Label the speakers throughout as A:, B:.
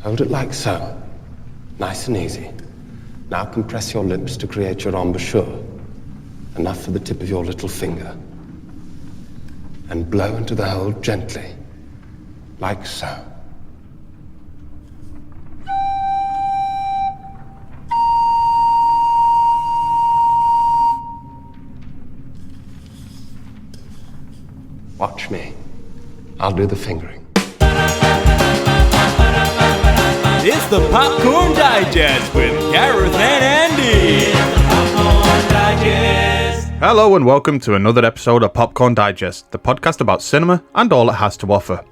A: Hold it like so. Nice and easy. Now compress your lips to create your embouchure. Enough for the tip of your little finger. And blow into the hole gently. Like so. Watch me. I'll do the fingering.
B: It's the Popcorn Digest with Gareth and Andy. Popcorn Digest. Hello and welcome to another episode of Popcorn Digest, the podcast about cinema and all it has to offer.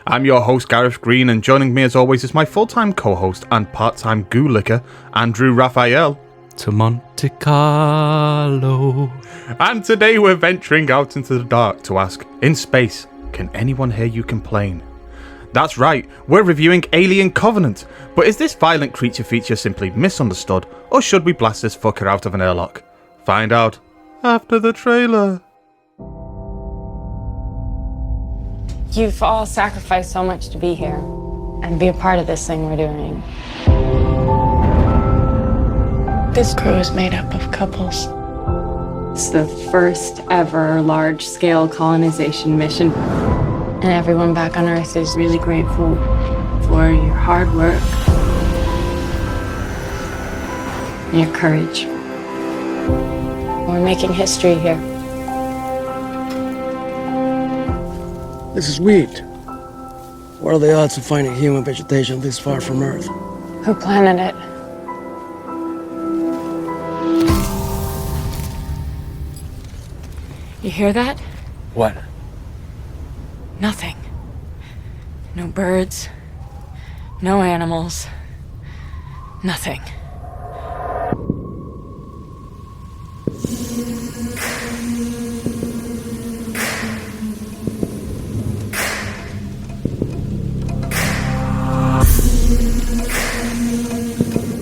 B: I'm your host Gareth Green, and joining me as always is my full-time co-host and part-time goo licker, Andrew Raphael.
C: To Monte Carlo.
B: And today we're venturing out into the dark to ask, in space, can anyone hear you complain? That's right, we're reviewing Alien Covenant, but is this violent creature feature simply misunderstood, or should we blast this fucker out of an airlock? Find out after the trailer.
D: You've all sacrificed so much to be here and be a part of this thing we're doing. This crew is made up of couples.
E: It's the first ever large-scale colonization mission.
D: And everyone back on Earth is
E: Really grateful for your hard work and your courage.
D: we're making history here.
F: This is wheat. What are the odds of finding human vegetation this far from Earth?
D: Who planted it? You hear that?
F: What?
D: Nothing. No birds. No animals. Nothing.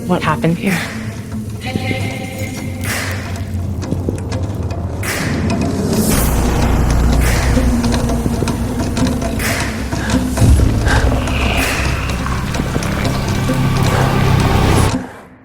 D: What happened here?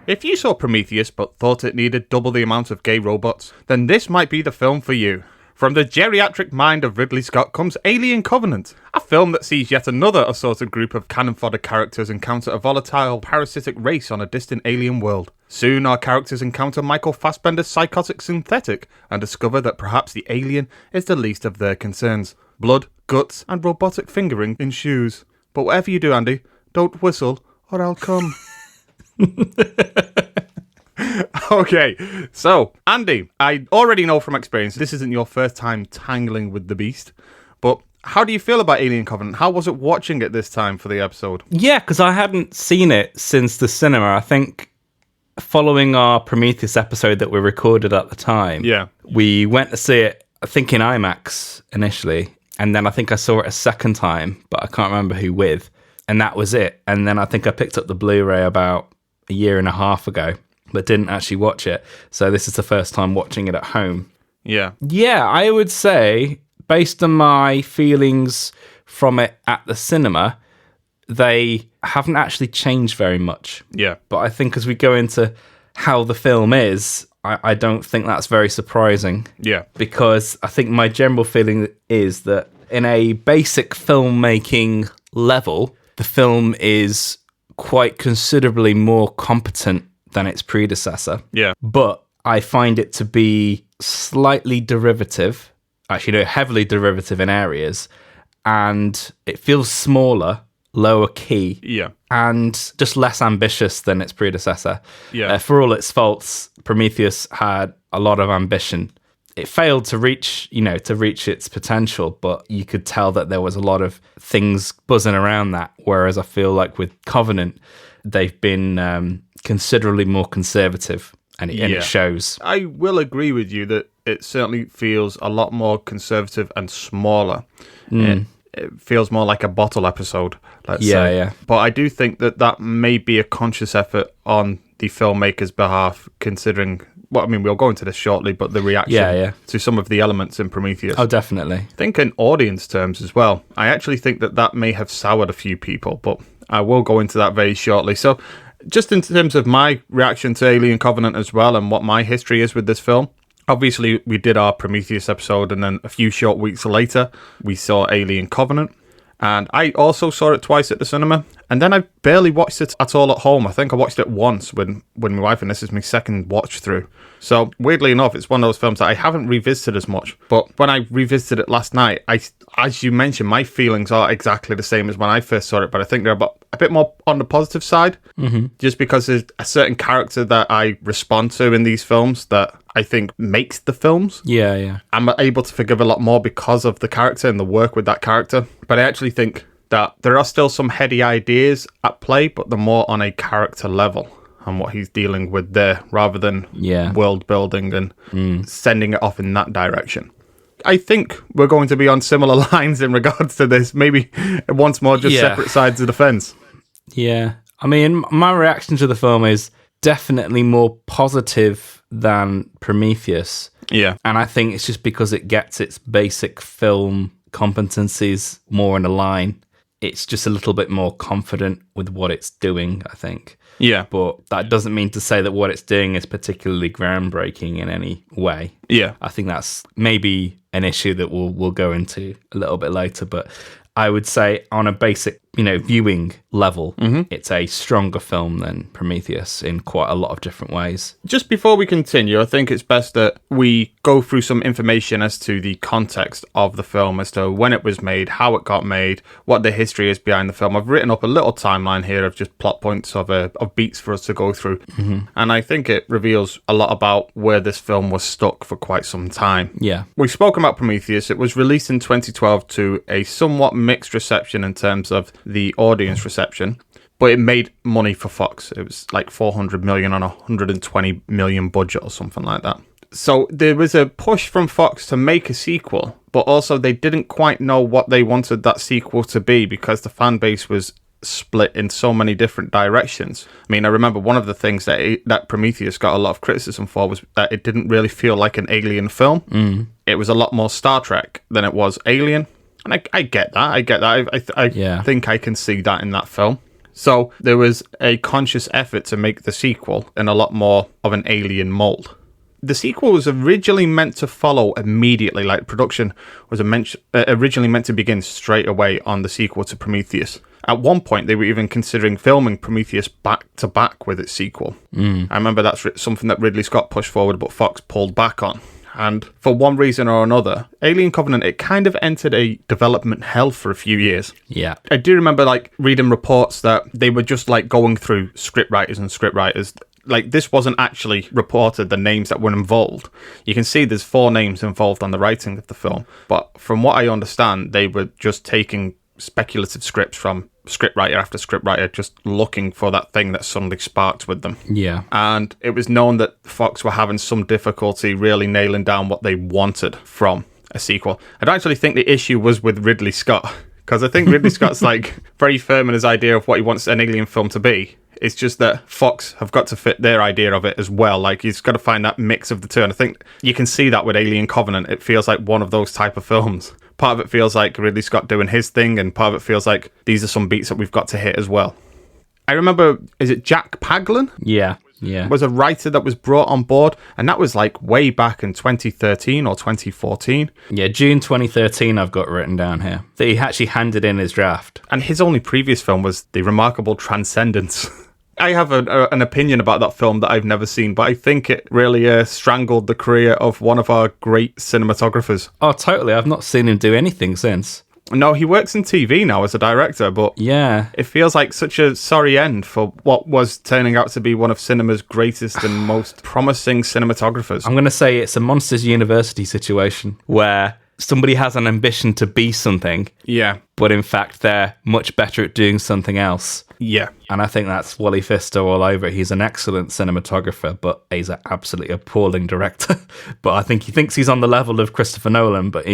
B: If you saw Prometheus but thought it needed double the amount of gay robots, then this might be the film for you. From the geriatric mind of Ridley Scott comes Alien Covenant, a film that sees yet another assorted group of cannon fodder characters encounter a volatile, parasitic race on a distant alien world. Soon our characters encounter Michael Fassbender's psychotic synthetic and discover that perhaps the alien is the least of their concerns. Blood, guts, and robotic fingering ensues. But whatever you do, Andy, don't whistle or I'll come. Okay, so Andy, I already know from experience this isn't your first time tangling with the beast, but how do you feel about Alien Covenant? How was it watching it this time for the episode?
C: Yeah, because I hadn't seen it since the cinema. I think following our Prometheus episode that we recorded at the time, we went to see it, I think in IMAX initially, and then I think I saw it a second time, but I can't remember who with, and that was it. And then I think I picked up the Blu-ray about a year and a half ago, but didn't actually watch it. So this is the first time watching it at home.
B: Yeah,
C: I would say, based on my feelings from it at the cinema, they haven't actually changed very much.
B: Yeah.
C: But I think as we go into how the film is, I don't think that's very surprising.
B: Yeah.
C: Because I think my general feeling is that in a basic filmmaking level, the film is quite considerably more competent than its predecessor.
B: Yeah.
C: But I find it to be slightly derivative, actually no, heavily derivative in areas, and it feels smaller, lower key, and just less ambitious than its predecessor.
B: Yeah.
C: For all its faults, Prometheus had a lot of ambition. It failed to reach its potential, but you could tell that there was a lot of things buzzing around that. Whereas I feel like with Covenant, they've been considerably more conservative, and it shows.
B: I will agree with you that it certainly feels a lot more conservative and smaller. It feels more like a bottle episode, let's say.
C: Yeah.
B: But I do think that may be a conscious effort on the filmmaker's behalf, considering... Well, I mean, we'll go into this shortly, but the reaction to some of the elements in Prometheus.
C: Oh, definitely.
B: I think in audience terms as well, I actually think that may have soured a few people, but I will go into that very shortly. So, just in terms of my reaction to Alien Covenant as well, and what my history is with this film, obviously we did our Prometheus episode, and then a few short weeks later, we saw Alien Covenant. And I also saw it twice at the cinema. And then I barely watched it at all at home. I think I watched it once when my wife, and this is my second watch through. So weirdly enough, it's one of those films that I haven't revisited as much. But when I revisited it last night, as you mentioned, my feelings are exactly the same as when I first saw it. But I think they're a bit more on the positive side. Mm-hmm. Just because there's a certain character that I respond to in these films that I think makes the films.
C: Yeah.
B: I'm able to forgive a lot more because of the character and the work with that character. But I actually think that there are still some heady ideas at play, but they're more on a character level and what he's dealing with there, rather than world building and sending it off in that direction. I think we're going to be on similar lines in regards to this, maybe once more just separate sides of the fence.
C: Yeah. I mean, my reaction to the film is definitely more positive than Prometheus.
B: Yeah.
C: And I think it's just because it gets its basic film competencies more in a line. It's just a little bit more confident with what it's doing, I think.
B: Yeah.
C: But that doesn't mean to say that what it's doing is particularly groundbreaking in any way.
B: Yeah.
C: I think that's maybe an issue that we'll go into a little bit later, but I would say on a basic, viewing level, it's a stronger film than Prometheus in quite a lot of different ways.
B: Just before we continue, I think it's best that we go through some information as to the context of the film, as to when it was made, how it got made, what the history is behind the film. I've written up a little timeline here of just plot points of beats for us to go through. And I think it reveals a lot about where this film was stuck for quite some time.
C: Yeah.
B: We've spoken about Prometheus. It was released in 2012 to a somewhat mixed reception in terms of the audience reception, but it made money for Fox. It was like 400 million on a 120 million budget or something like that. So there was a push from Fox to make a sequel, but also they didn't quite know what they wanted that sequel to be because the fan base was split in so many different directions. I mean, I remember one of the things that Prometheus got a lot of criticism for was that it didn't really feel like an Alien film. It was a lot more Star Trek than it was Alien. And I get that. I think I can see that in that film. So there was a conscious effort to make the sequel in a lot more of an Alien mold. The sequel was originally meant to follow immediately, like production was originally meant to begin straight away on the sequel to Prometheus. At one point, they were even considering filming Prometheus back to back with its sequel. I remember that's something that Ridley Scott pushed forward, but Fox pulled back on. And for one reason or another, Alien Covenant, it kind of entered a development hell for a few years.
C: Yeah.
B: I do remember reading reports that they were just going through scriptwriters. Like, this wasn't actually reported, the names that were involved. You can see there's 4 names involved on the writing of the film. But from what I understand, they were just taking speculative scripts from scriptwriter after scriptwriter, just looking for that thing that suddenly sparked with them.
C: Yeah.
B: And it was known that Fox were having some difficulty really nailing down what they wanted from a sequel. I don't actually think the issue was with Ridley Scott, because I think Ridley Scott's very firm in his idea of what he wants an Alien film to be. It's just that Fox have got to fit their idea of it as well. He's got to find that mix of the two. And I think you can see that with Alien Covenant. It feels like one of those type of films. Part of it feels like Ridley Scott doing his thing, and part of it feels like these are some beats that we've got to hit as well. I remember, is it Jack Paglen?
C: Yeah.
B: Was a writer that was brought on board, and that was way back in 2013 or 2014.
C: Yeah, June 2013 I've got written down here. That he actually handed in his draft.
B: And his only previous film was The Remarkable Transcendence. I have an opinion about that film that I've never seen, but I think it really strangled the career of one of our great cinematographers.
C: Oh, totally. I've not seen him do anything since.
B: No, he works in TV now as a director, but
C: yeah,
B: it feels like such a sorry end for what was turning out to be one of cinema's greatest and most promising cinematographers.
C: I'm going to say it's a Monsters University situation where somebody has an ambition to be something, but in fact they're much better at doing something else.
B: Yeah.
C: And I think that's Wally Pfister all over. He's an excellent cinematographer, but he's an absolutely appalling director. But I think he thinks he's on the level of Christopher Nolan, but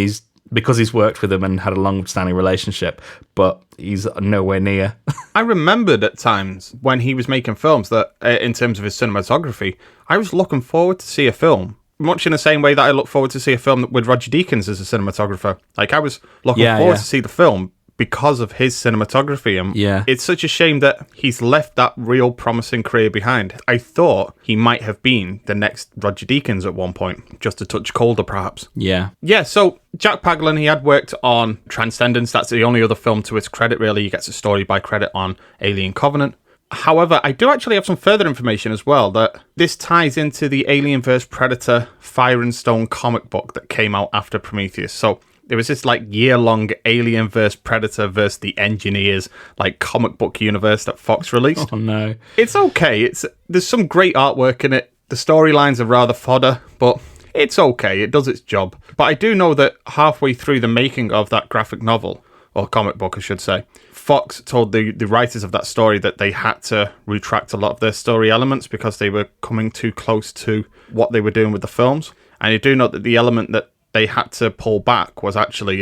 C: because he's worked with him and had a long-standing relationship, but he's nowhere near.
B: I remembered at times when he was making films that, in terms of his cinematography, I was looking forward to see a film, much in the same way that I look forward to see a film with Roger Deakins as a cinematographer. I was looking forward to see the film because of his cinematography. And
C: Yeah.
B: it's such a shame that he's left that real promising career behind. I thought he might have been the next Roger Deakins at one point, just a touch colder perhaps.
C: Yeah.
B: Yeah, so Jack Paglen, he had worked on Transcendence. That's the only other film to his credit, really. He gets a story by credit on Alien Covenant. However, I do actually have some further information as well, that this ties into the Alien vs. Predator Fire and Stone comic book that came out after Prometheus. So there was this like year-long Alien vs. Predator vs. the Engineers like comic book universe that Fox released.
C: Oh no.
B: It's okay. There's some great artwork in it. The storylines are rather fodder, but it's okay. It does its job. But I do know that halfway through the making of that graphic novel, or comic book, I should say, Fox told the writers of that story that they had to retract a lot of their story elements because they were coming too close to what they were doing with the films. And you do know that the element that they had to pull back was actually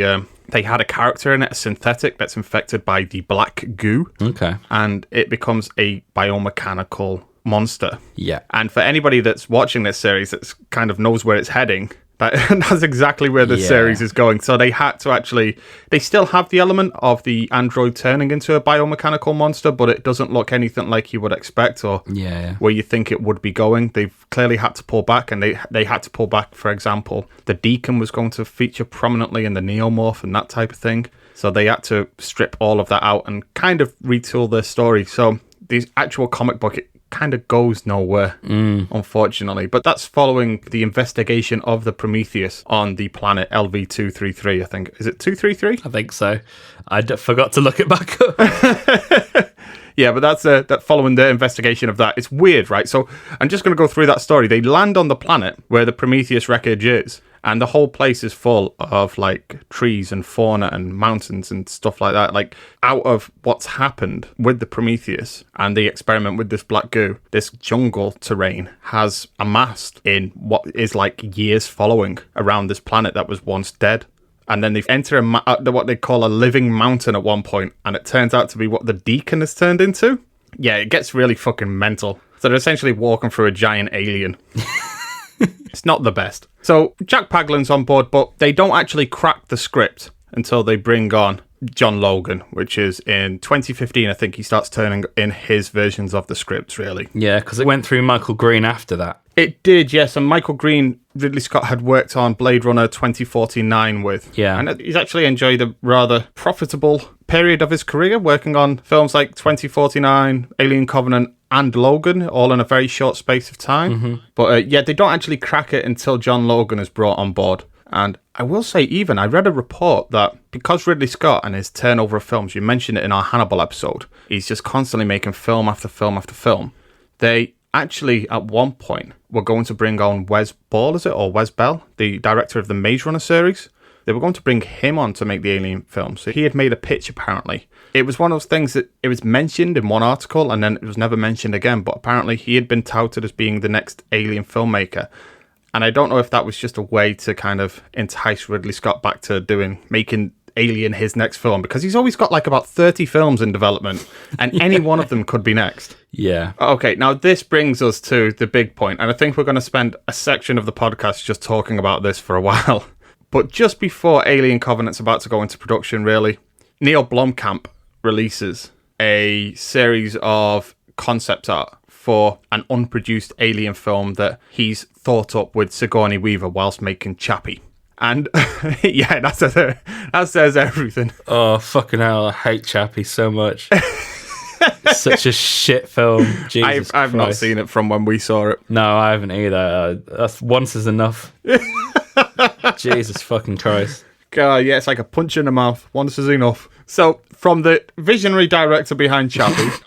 B: they had a character in it, a synthetic that's infected by the black goo. Okay. And it becomes a biomechanical monster.
C: Yeah.
B: And for anybody that's watching this series that kind of knows where it's heading, that's exactly where the series is going. So they had to actually... They still have the element of the android turning into a biomechanical monster, but it doesn't look anything like you would expect or where you think it would be going. They've clearly had to pull back, and they had to pull back, for example, the Deacon was going to feature prominently in the Neomorph and that type of thing. So they had to strip all of that out and kind of retool their story. So the actual comic book... kind of goes nowhere, unfortunately. But that's following the investigation of the Prometheus on the planet LV-233, I think. Is it 233?
C: I think so. I forgot to look it back up.
B: Yeah, but that's that following the investigation of that. It's weird, right? So I'm just going to go through that story. They land on the planet where the Prometheus wreckage is, and the whole place is full of like trees and fauna and mountains and stuff like that. Like out of what's happened with the Prometheus and the experiment with this black goo, this jungle terrain has amassed in what is like years following around this planet that was once dead. And then they enter what they call a living mountain at one point, and it turns out to be what the Deacon has turned into. Yeah, it gets really fucking mental. So they're essentially walking through a giant alien. It's not the best. So Jack Paglen's on board, but they don't actually crack the script until they bring on John Logan, which is in 2015. I think he starts turning in his versions of the scripts, really.
C: Yeah, because it went through Michael Green after that.
B: It did, yes. And Michael Green, Ridley Scott had worked on Blade Runner 2049 with.
C: Yeah.
B: And he's actually enjoyed a rather profitable period of his career, working on films like 2049, Alien Covenant, and Logan, all in a very short space of time. Mm-hmm. But yeah, they don't actually crack it until John Logan is brought on board. And I will say, I read a report that because Ridley Scott and his turnover of films, you mentioned it in our Hannibal episode, he's just constantly making film after film after film. They actually, at one point, were going to bring on Wes Ball, or Wes Bell, the director of the Maze Runner series. They were going to bring him on to make the Alien film. So he had made a pitch, apparently. It was one of those things that it was mentioned in one article and then it was never mentioned again. But apparently he had been touted as being the next Alien filmmaker. And I don't know if that was just a way to kind of entice Ridley Scott back to making Alien his next film, because he's always got like about 30 films in development and any one of them could be next.
C: Yeah.
B: Okay, now this brings us to the big point, and I think we're going to spend a section of the podcast just talking about this for a while. But just before Alien Covenant's about to go into production, really, Neil Blomkamp releases a series of concept art for an unproduced Alien film that he's thought up with Sigourney Weaver whilst making Chappie. And yeah, that says everything.
C: Oh, fucking hell, I hate Chappie so much. It's such a shit film. Jesus
B: I've not seen it from when we saw it.
C: No, I haven't either. That's once is enough. Jesus fucking Christ.
B: God, yeah, it's like a punch in the mouth. Once is enough. So, from the visionary director behind Chappie...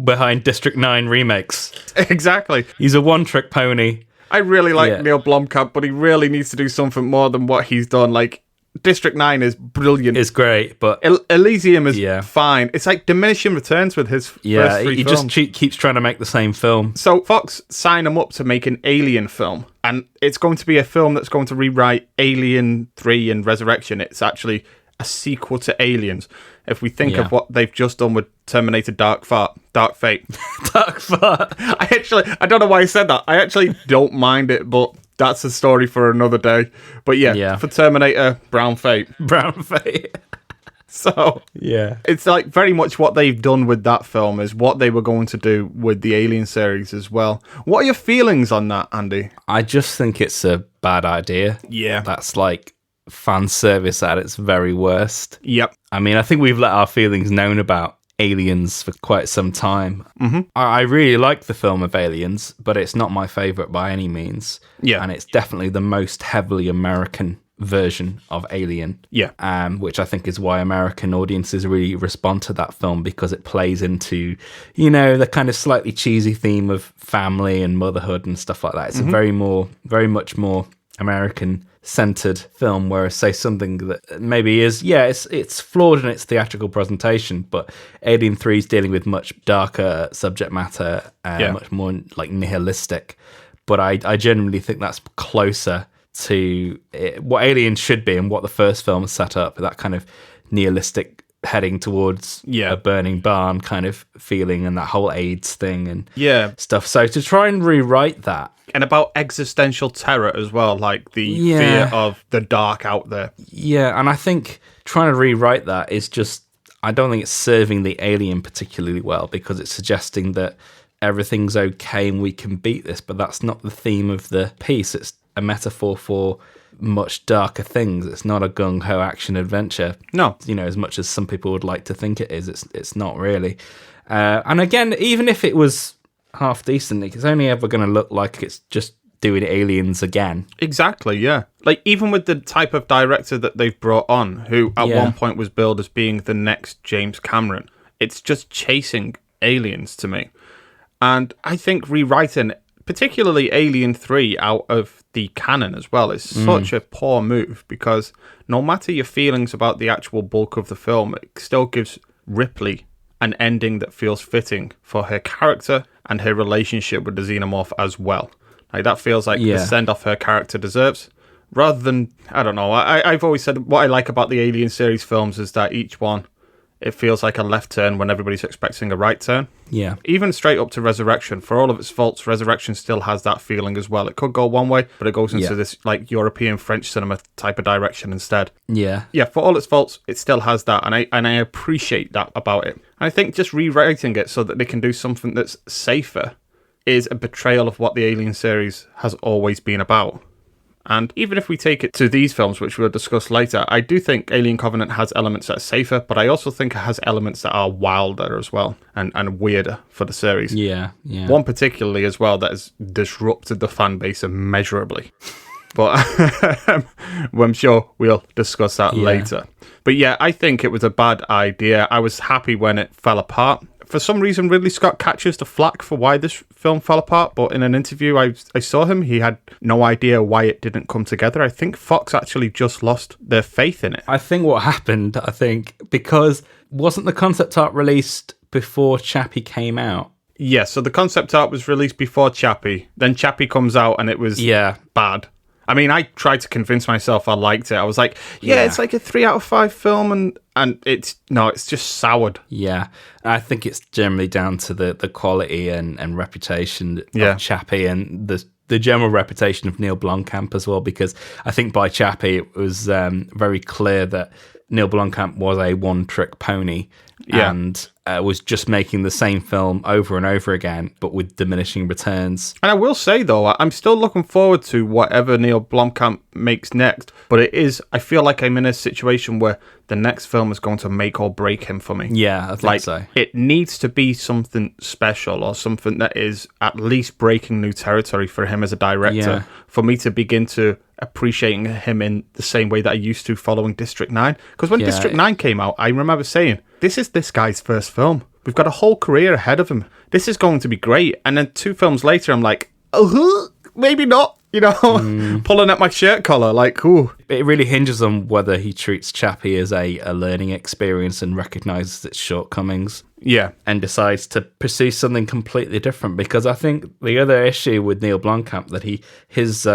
C: behind District 9 remakes.
B: Exactly.
C: He's a one-trick pony.
B: I really like Neil Blomkamp, but he really needs to do something more than what he's done. Like, District 9 is brilliant.
C: It's great, but...
B: Elysium is fine. It's like diminishing returns with his first three films.
C: Just keeps trying to make the same film.
B: So Fox signed him up to make an Alien film, and it's going to be a film that's going to rewrite Alien 3 and Resurrection. It's actually a sequel to Aliens. If we think of what they've just done with Terminator Dark Fate.
C: Dark Fate.
B: I don't know why I said that. I actually don't mind it, but that's a story for another day. But yeah. For Terminator, Brown Fate.
C: Brown Fate.
B: So
C: Yeah.
B: it's like very much what they've done with that film is what they were going to do with the Alien series as well. What are your feelings on that, Andy?
C: I just think it's a bad idea.
B: Yeah.
C: That's like fan service at its very worst.
B: Yep.
C: I mean, I think we've let our feelings known about Aliens for quite some time. Mm-hmm. I really like the film of Aliens, but it's not my favourite by any means.
B: Yeah.
C: And it's definitely the most heavily American version of Alien.
B: Yeah.
C: Which I think is why American audiences really respond to that film, because it plays into, you know, the kind of slightly cheesy theme of family and motherhood and stuff like that. It's a very much more American centered film, whereas say something that maybe is it's flawed in its theatrical presentation, but Alien 3 is dealing with much darker subject matter, much more like nihilistic, but I genuinely think that's closer to what Alien should be and what the first film set up, that kind of nihilistic heading towards a burning barn kind of feeling, and that whole AIDS thing and stuff. So to try and rewrite that,
B: and about existential terror as well, like the fear of the dark out there.
C: Yeah, and I think trying to rewrite that is just, I don't think it's serving the Alien particularly well, because it's suggesting that everything's okay and we can beat this, but that's not the theme of the piece. It's a metaphor for much darker things. It's not a gung-ho action adventure. No. You know, as much as some people would like to think it is, it's not really. And again, even if it was half decent, it's only ever going to look like it's just doing Aliens again.
B: Exactly, yeah. Like, even with the type of director that they've brought on, who at one point was billed as being the next James Cameron, it's just chasing Aliens to me. And I think rewriting, particularly Alien 3, out of the canon as well, is such a poor move, because no matter your feelings about the actual bulk of the film, it still gives Ripley an ending that feels fitting for her character and her relationship with the xenomorph as well. Like, that feels like the send-off her character deserves. Rather than, I don't know, I've always said what I like about the Alien series films is that each one, it feels like a left turn when everybody's expecting a right turn. Yeah. Even straight up to Resurrection, for all of its faults, Resurrection still has that feeling as well. It could go one way, but it goes into this like European French cinema type of direction instead. Yeah. Yeah, for all its faults, it still has that, and I appreciate that about it. And I think just rewriting it so that they can do something that's safer is a betrayal of what the Alien series has always been about. And even if we take it to these films, which we'll discuss later, I do think Alien Covenant has elements that are safer, but I also think it has elements that are wilder as well, and weirder for the series. Yeah. One particularly as well that has disrupted the fan base immeasurably. But I'm sure we'll discuss that later. But yeah, I think it was a bad idea. I was happy when it fell apart. For some reason, Ridley Scott catches the flack for why this film fell apart, but in an interview I saw him, he had no idea why it didn't come together. I think Fox actually just lost their faith in it.
C: I think what happened, because wasn't the concept art released before Chappie came out?
B: Yeah, so the concept art was released before Chappie. Then Chappie comes out and it was bad. I mean, I tried to convince myself I liked it. I was like, it's like a 3 out of 5 film, and it's just soured.
C: Yeah, I think it's generally down to the quality and reputation of Chappie, and the general reputation of Neil Blomkamp as well, because I think by Chappie it was very clear that Neil Blomkamp was a one-trick pony and was just making the same film over and over again, but with diminishing returns.
B: And I will say, though, I'm still looking forward to whatever Neil Blomkamp makes next, but I feel like I'm in a situation where the next film is going to make or break him for me.
C: Yeah, I think so.
B: It needs to be something special, or something that is at least breaking new territory for him as a director, for me to begin to appreciating him in the same way that I used to following District 9. Because when District 9 came out, I remember saying, this is this guy's first film. We've got a whole career ahead of him. This is going to be great. And then 2 films later, I'm like, maybe not. You know, pulling at my shirt collar, like, ooh.
C: It really hinges on whether he treats Chappie as a learning experience and recognises its shortcomings.
B: Yeah.
C: And decides to pursue something completely different. Because I think the other issue with Neil Blomkamp, that his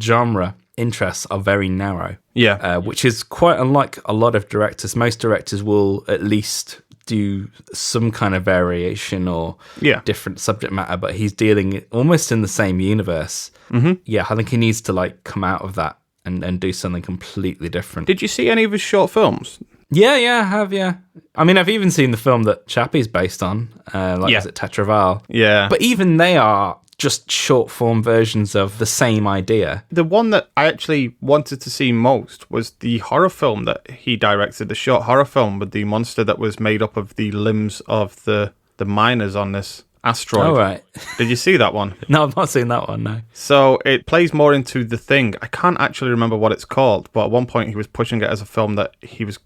C: genre interests are very narrow.
B: Yeah.
C: Which is quite unlike a lot of directors. Most directors will at least do some kind of variation or different subject matter, but he's dealing almost in the same universe. Mm-hmm. Yeah, I think he needs to come out of that and do something completely different.
B: Did you see any of his short films?
C: Yeah, I have, yeah. I mean, I've even seen the film that Chappie's based on, is it Tetraval?
B: Yeah.
C: But even they are just short form versions of the same idea.
B: The one that I actually wanted to see most was the horror film that he directed, the short horror film with the monster that was made up of the limbs of the miners on this asteroid.
C: Oh, right.
B: Did you see that one?
C: No, I've not seen that one, no.
B: So it plays more into The Thing. I can't actually remember what it's called, but at one point he was pushing it as a film that he was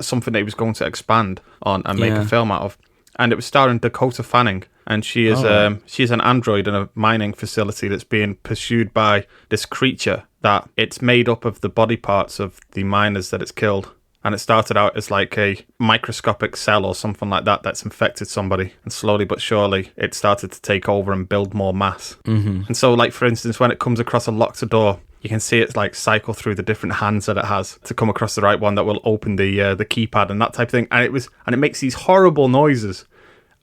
B: something that he was going to expand on and make a film out of. And it was starring Dakota Fanning, and she is she's an android in a mining facility that's being pursued by this creature that it's made up of the body parts of the miners that it's killed. And it started out as like a microscopic cell or something like that that's infected somebody. And slowly but surely, it started to take over and build more mass. Mm-hmm. And so, like, for instance, when it comes across a locked door, you can see it like cycle through the different hands that it has to come across the right one that will open the keypad and that type of thing. And it makes these horrible noises.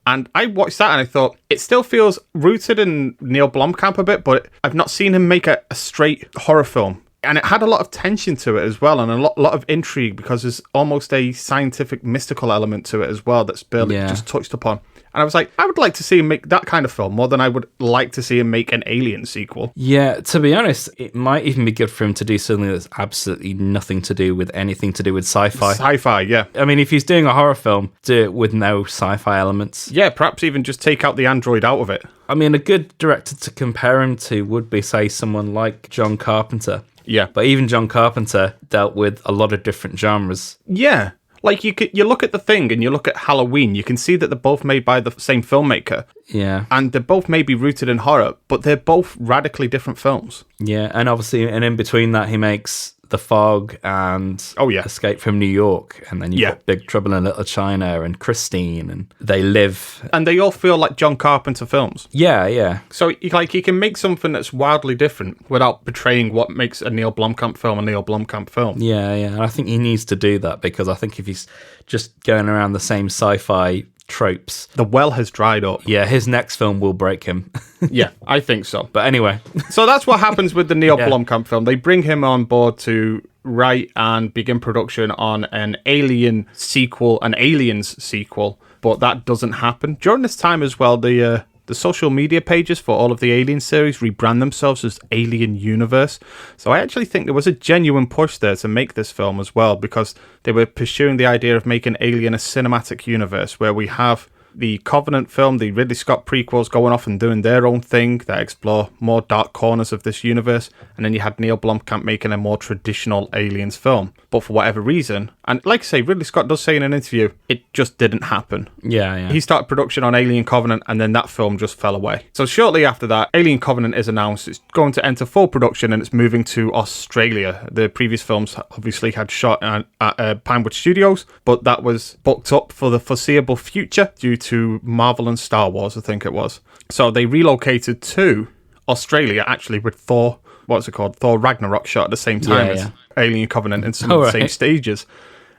B: And I watched that and I thought, it still feels rooted in Neil Blomkamp a bit, but I've not seen him make a straight horror film. And it had a lot of tension to it as well, and a lot of intrigue, because there's almost a scientific, mystical element to it as well that's barely just touched upon. And I was like, I would like to see him make that kind of film more than I would like to see him make an Alien sequel.
C: Yeah, to be honest, it might even be good for him to do something that's absolutely nothing to do with anything to do with sci-fi.
B: Sci-fi, yeah.
C: I mean, if he's doing a horror film, do it with no sci-fi elements.
B: Yeah, perhaps even just take out the android out of it.
C: I mean, a good director to compare him to would be, say, someone like John Carpenter.
B: Yeah.
C: But even John Carpenter dealt with a lot of different genres.
B: Yeah. Like, you look at The Thing and you look at Halloween, you can see that they're both made by the same filmmaker.
C: Yeah.
B: And they're both maybe rooted in horror, but they're both radically different films.
C: Yeah, and obviously, and in between that, he makes The Fog and Escape from New York, and then you've got Big Trouble in Little China and Christine, and They Live.
B: And they all feel like John Carpenter films.
C: Yeah.
B: So, like, you can make something that's wildly different without betraying what makes a Neil Blomkamp film a Neil Blomkamp film.
C: Yeah, and I think he needs to do that, because I think if he's just going around the same sci-fi tropes,
B: the well has dried up.
C: Yeah, his next film will break him.
B: Yeah, I think so.
C: But anyway.
B: So that's what happens with the Neil Blomkamp film. They bring him on board to write and begin production on an Alien sequel, an Aliens sequel, but that doesn't happen. During this time as well, the social media pages for all of the Alien series rebrand themselves as Alien Universe. So I actually think there was a genuine push there to make this film as well, because they were pursuing the idea of making Alien a cinematic universe where we have the Covenant film, the Ridley Scott prequels going off and doing their own thing that explore more dark corners of this universe, and then you had Neil Blomkamp making a more traditional Aliens film. But for whatever reason, and like I say, Ridley Scott does say in an interview, it just didn't happen.
C: Yeah.
B: He started production on Alien Covenant, and then that film just fell away. So shortly after that, Alien Covenant is announced. It's going to enter full production, and it's moving to Australia. The previous films obviously had shot at Pinewood Studios, but that was booked up for the foreseeable future due to Marvel and Star Wars, I think it was. So they relocated to Australia, actually, with Thor Ragnarok shot at the same time as Alien Covenant in some of the same stages.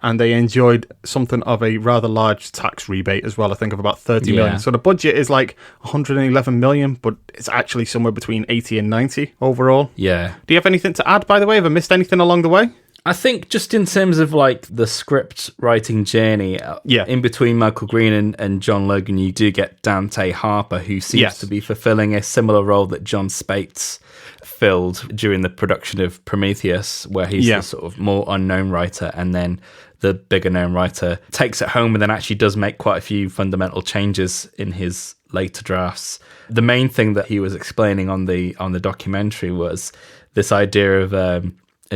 B: And they enjoyed something of a rather large tax rebate as well, I think of about 30 million. So the budget is like 111 million, but it's actually somewhere between 80 and 90 overall.
C: Yeah.
B: Do you have anything to add, by the way? Have I missed anything along the way?
C: I think just in terms of like the script writing journey, in between Michael Green and John Logan, you do get Dante Harper, who seems to be fulfilling a similar role that John Spates filled during the production of Prometheus, where he's the sort of more unknown writer, and then the bigger known writer takes it home and then actually does make quite a few fundamental changes in his later drafts. The main thing that he was explaining on the documentary was this idea of a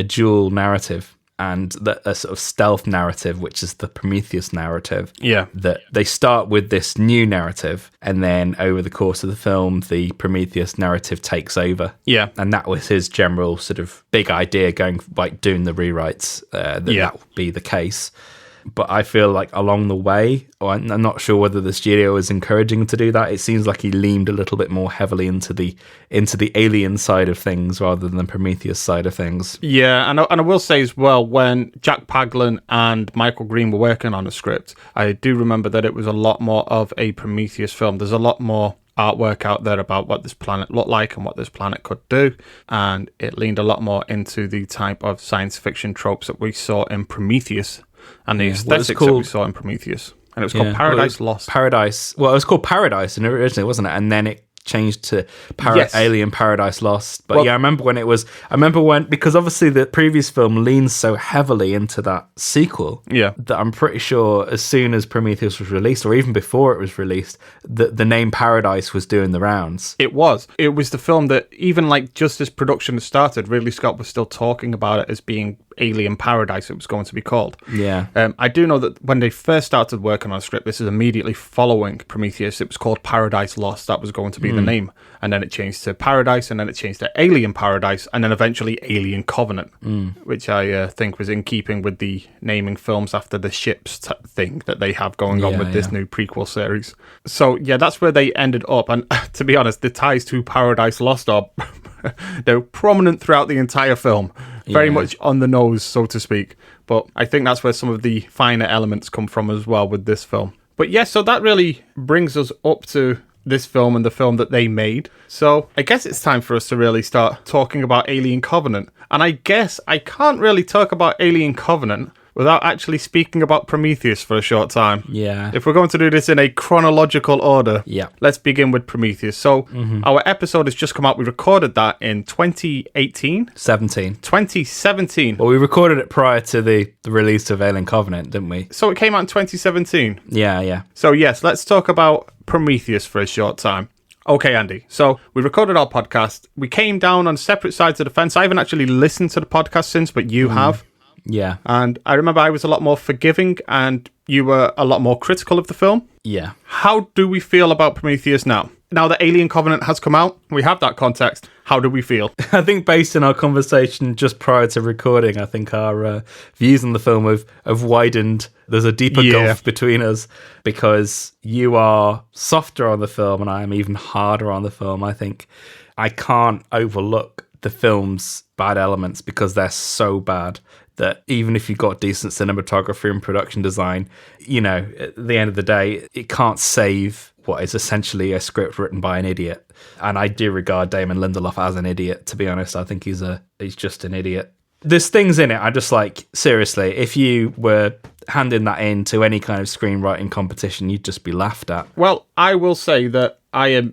C: dual narrative and a sort of stealth narrative, which is the Prometheus narrative.
B: Yeah.
C: That they start with this new narrative, and then over the course of the film, the Prometheus narrative takes over.
B: Yeah.
C: And that was his general sort of big idea going, like, doing the rewrites, that would be the case. But I feel like along the way, I'm not sure whether the studio is encouraging him to do that. It seems like he leaned a little bit more heavily into the Alien side of things rather than the Prometheus side of things.
B: Yeah, and I will say as well, when Jack Paglen and Michael Green were working on the script, I do remember that it was a lot more of a Prometheus film. There's a lot more artwork out there about what this planet looked like and what this planet could do, and it leaned a lot more into the type of science fiction tropes that we saw in Prometheus and the aesthetics that we saw in Prometheus. And it was called Paradise Lost.
C: Paradise. Well, it was called Paradise originally, wasn't it? And then it changed to Alien Paradise Lost. But I remember when because obviously the previous film leans so heavily into that sequel that I'm pretty sure as soon as Prometheus was released, or even before it was released, the name Paradise was doing the rounds.
B: It was the film that even like just as production started, Ridley Scott was still talking about it as being Alien Paradise, it was going to be called.
C: Yeah.
B: I do know that when they first started working on a script, this is immediately following Prometheus, it was called Paradise Lost. That was going to be the name. And then it changed to Paradise, and then it changed to Alien Paradise, and then eventually Alien Covenant, which I think was in keeping with the naming films after the ships thing that they have going on with this new prequel series. So, that's where they ended up. And to be honest, the ties to Paradise Lost are they're prominent throughout the entire film. Very much on the nose, so to speak. But I think that's where some of the finer elements come from as well with this film. But so that really brings us up to this film and the film that they made. So I guess it's time for us to really start talking about Alien Covenant. And I guess I can't really talk about Alien Covenant without actually speaking about Prometheus for a short time.
C: Yeah.
B: If we're going to do this in a chronological order, let's begin with Prometheus. So our episode has just come out. We recorded that in 2018? 2017.
C: Well, we recorded it prior to the release of Alien Covenant, didn't we?
B: So it came out in 2017?
C: Yeah.
B: So yes, let's talk about Prometheus for a short time. Okay, Andy. So we recorded our podcast. We came down on separate sides of the fence. I haven't actually listened to the podcast since, but you have.
C: Yeah.
B: And I remember I was a lot more forgiving and you were a lot more critical of the film.
C: Yeah.
B: How do we feel about Prometheus now? Now that Alien Covenant has come out, we have that context. How do we feel?
C: I think based on our conversation just prior to recording, I think our views on the film have widened. There's a deeper gulf between us because you are softer on the film and I am even harder on the film. I think I can't overlook the film's bad elements because they're so bad that even if you've got decent cinematography and production design, at the end of the day, it can't save what is essentially a script written by an idiot. And I do regard Damon Lindelof as an idiot, to be honest. I think he's just an idiot. There's things in it I just like, seriously, if you were handing that in to any kind of screenwriting competition, you'd just be laughed at.
B: Well, I will say that I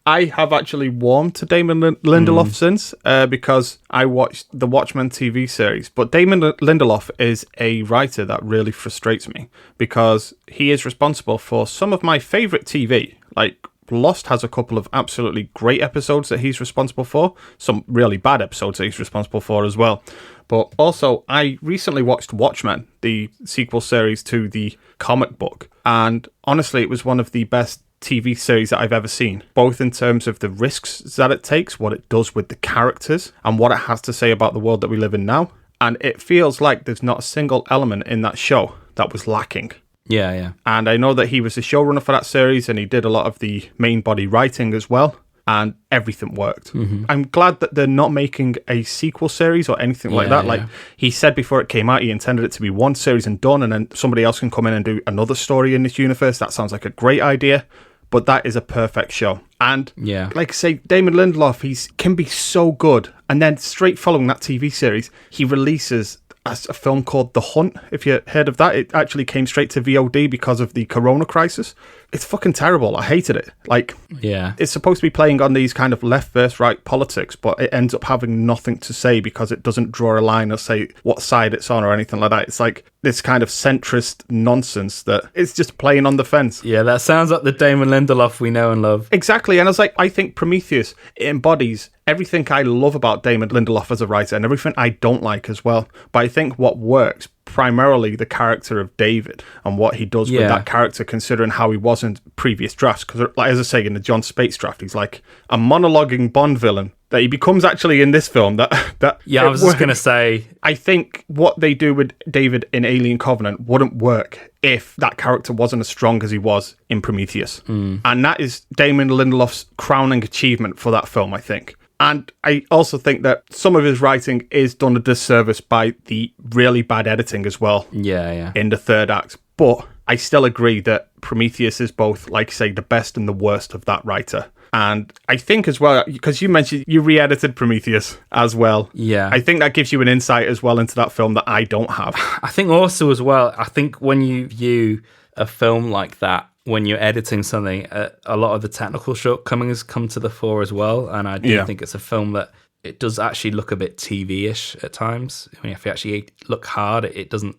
B: have actually warmed to Damon Lindelof since because I watched the Watchmen TV series. But Damon Lindelof is a writer that really frustrates me because he is responsible for some of my favourite TV. Like Lost has a couple of absolutely great episodes that he's responsible for. Some really bad episodes that he's responsible for as well. But also, I recently watched Watchmen, the sequel series to the comic book. And honestly, it was one of the best TV series that I've ever seen, both in terms of the risks that it takes, what it does with the characters, and what it has to say about the world that we live in now. And it feels like there's not a single element in that show that was lacking.
C: Yeah.
B: And I know that he was the showrunner for that series, and he did a lot of the main body writing as well, and everything worked. I'm glad that they're not making a sequel series or anything like that. Like he said before it came out, he intended it to be one series and done, and then somebody else can come in and do another story in this universe. That sounds like a great idea. But that is a perfect show. And like I say, Damon Lindelof, he can be so good. And then straight following that TV series, he releases a film called The Hunt. If you heard of that, it actually came straight to VOD because of the corona crisis. It's fucking terrible. I hated it. Like, it's supposed to be playing on these kind of left versus right politics, but it ends up having nothing to say because it doesn't draw a line or say what side it's on or anything like that. It's like this kind of centrist nonsense that it's just playing on the fence.
C: Yeah, that sounds like the Damon Lindelof we know and love.
B: Exactly. And I was like, I think Prometheus embodies everything I love about Damon Lindelof as a writer and everything I don't like as well. But I think what works, primarily the character of David and what he does with that character, considering how he was in previous drafts. Because, like, as I say, in the John Spates draft, he's like a monologuing Bond villain that he becomes actually in this film. I was
C: just going to say,
B: I think what they do with David in Alien Covenant wouldn't work if that character wasn't as strong as he was in Prometheus. And that is Damon Lindelof's crowning achievement for that film, I think. And I also think that some of his writing is done a disservice by the really bad editing as well.
C: Yeah.
B: In the third act. But I still agree that Prometheus is both, like say, the best and the worst of that writer. And I think as well, because you mentioned you re-edited Prometheus as well.
C: Yeah.
B: I think that gives you an insight as well into that film that I don't have.
C: I think also as well, I think when you view a film like that, when you're editing something, a lot of the technical shortcomings come to the fore as well. And I do think it's a film that it does actually look a bit TV-ish at times. I mean, if you actually look hard, it doesn't.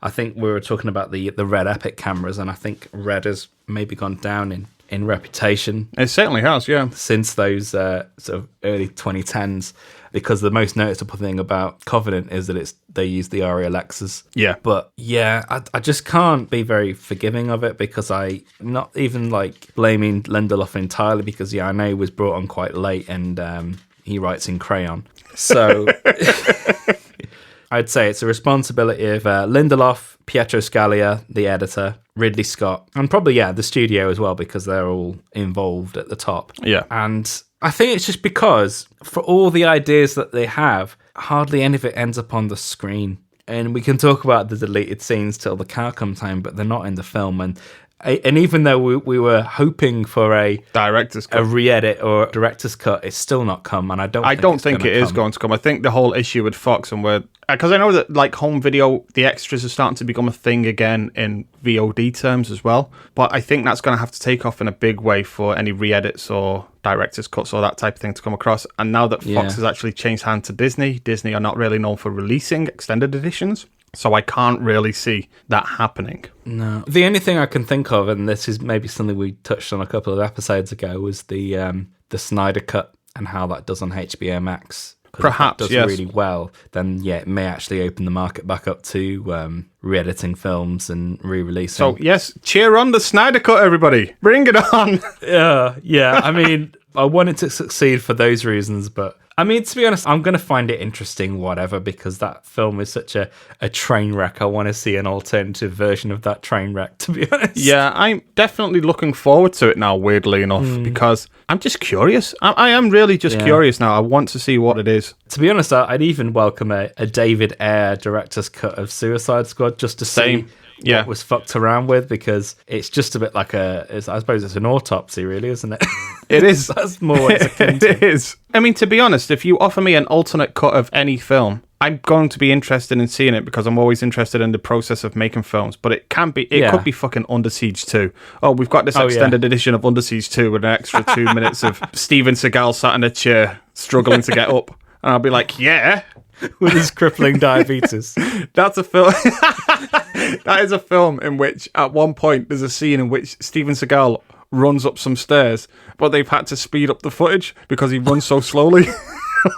C: I think we were talking about the Red Epic cameras, and I think Red has maybe gone down in reputation.
B: It certainly has, yeah.
C: Since those sort of early 2010s, because the most noticeable thing about Covenant is that they use the Arri Alexas.
B: Yeah.
C: But yeah, I just can't be very forgiving of it, because not even like blaming Lindelof entirely, because I know he was brought on quite late and he writes in crayon. So I'd say it's a responsibility of Lindelof, Pietro Scalia, the editor, Ridley Scott, and probably, the studio as well, because they're all involved at the top.
B: Yeah.
C: And I think it's just because for all the ideas that they have, hardly any of it ends up on the screen. And we can talk about the deleted scenes till the cow comes home, but they're not in the film. And even though we were hoping for a
B: director's cut,
C: a re-edit or director's cut, it's still not come. And I don't think
B: it is going to come. I think the whole issue with Fox and because I know that like home video, the extras are starting to become a thing again in VOD terms as well. But I think that's going to have to take off in a big way for any re-edits or director's cuts or that type of thing to come across. And now that Fox has actually changed hands to Disney are not really known for releasing extended editions. So I can't really see that happening.
C: No. The only thing I can think of, and this is maybe something we touched on a couple of episodes ago, was the Snyder Cut and how that does on HBO Max.
B: Perhaps,
C: if that does really well, then it may actually open the market back up to re-editing films and re-releasing.
B: So yes, cheer on the Snyder Cut, everybody. Bring it on.
C: Yeah. I mean, I want it to succeed for those reasons, but I mean, to be honest, I'm going to find it interesting, whatever, because that film is such a train wreck. I want to see an alternative version of that train wreck, to be honest.
B: Yeah, I'm definitely looking forward to it now, weirdly enough, because I'm just curious. I am really just curious now. I want to see what it is.
C: To be honest, I'd even welcome a David Ayer director's cut of Suicide Squad just to see what was fucked around with, because it's just a bit like I suppose it's an autopsy, really, isn't it?
B: It is.
C: That's more what it's akin to.
B: It is. I mean, to be honest, if you offer me an alternate cut of any film, I'm going to be interested in seeing it, because I'm always interested in the process of making films. But it could be fucking Under Siege 2. Oh, we've got this extended edition of Under Siege 2 with an extra 2 minutes of Steven Seagal sat in a chair struggling to get up. And I'll be like, yeah.
C: With his crippling diabetes.
B: That's a film. That is a film in which, at one point, there's a scene in which Steven Seagal runs up some stairs, but they've had to speed up the footage because he runs so slowly.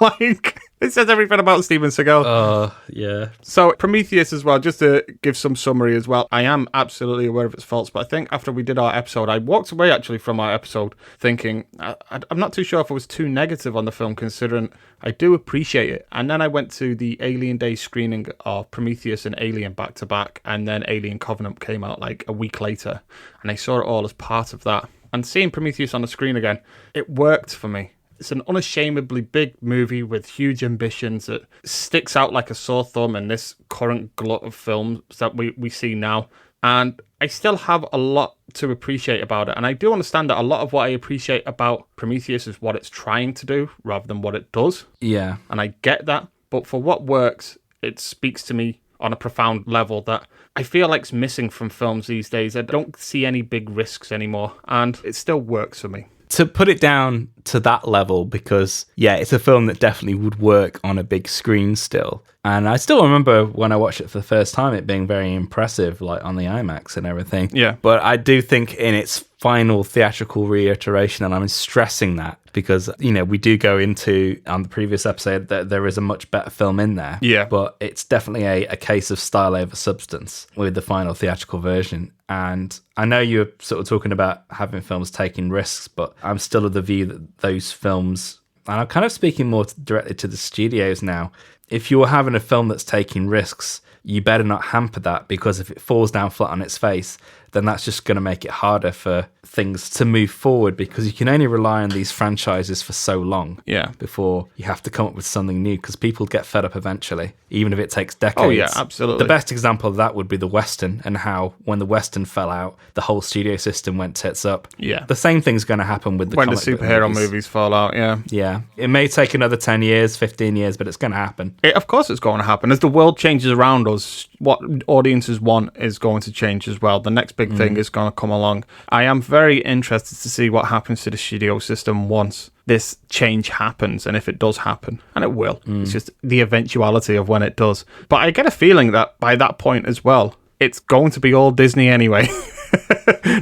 B: Like, it says everything about Steven Seagal.
C: Yeah.
B: So Prometheus as well, just to give some summary as well, I am absolutely aware of its faults, but I think after we did our episode, I walked away actually from our episode thinking, I'm not too sure if I was too negative on the film, considering I do appreciate it. And then I went to the Alien Day screening of Prometheus and Alien back to back, and then Alien Covenant came out like a week later, and I saw it all as part of that. And seeing Prometheus on the screen again, it worked for me. It's an unashamedly big movie with huge ambitions that sticks out like a sore thumb in this current glut of films that we see now. And I still have a lot to appreciate about it. And I do understand that a lot of what I appreciate about Prometheus is what it's trying to do rather than what it does.
C: Yeah.
B: And I get that. But for what works, it speaks to me on a profound level that I feel like it's missing from films these days. I don't see any big risks anymore. And it still works for me.
C: To put it down to that level, because it's a film that definitely would work on a big screen still. And I still remember when I watched it for the first time, it being very impressive, like on the IMAX and everything.
B: Yeah.
C: But I do think in its final theatrical reiteration, and I'm stressing that because, we do go into, on the previous episode, that there is a much better film in there.
B: Yeah.
C: But it's definitely a case of style over substance with the final theatrical version. And I know you're sort of talking about having films taking risks, but I'm still of the view that those films, and I'm kind of speaking more directly to the studios now, if you're having a film that's taking risks, you better not hamper that, because if it falls down flat on its face, then that's just going to make it harder for things to move forward, because you can only rely on these franchises for so long before you have to come up with something new, because people get fed up eventually, even if it takes decades.
B: Oh, yeah, absolutely.
C: The best example of that would be the Western, and how when the Western fell out, the whole studio system went tits up.
B: Yeah.
C: The same thing's going to happen with the
B: when the
C: comic book
B: superhero movies fall out, yeah.
C: Yeah. It may take another 10 years, 15 years, but it's going to happen.
B: Of course it's going to happen. As the world changes around us, what audiences want is going to change as well. The next big thing is going to come along. I am very interested to see what happens to the studio system once this change happens, and if it does happen, and it will. It's just the eventuality of when it does. But I get a feeling that by that point as well, it's going to be all Disney anyway.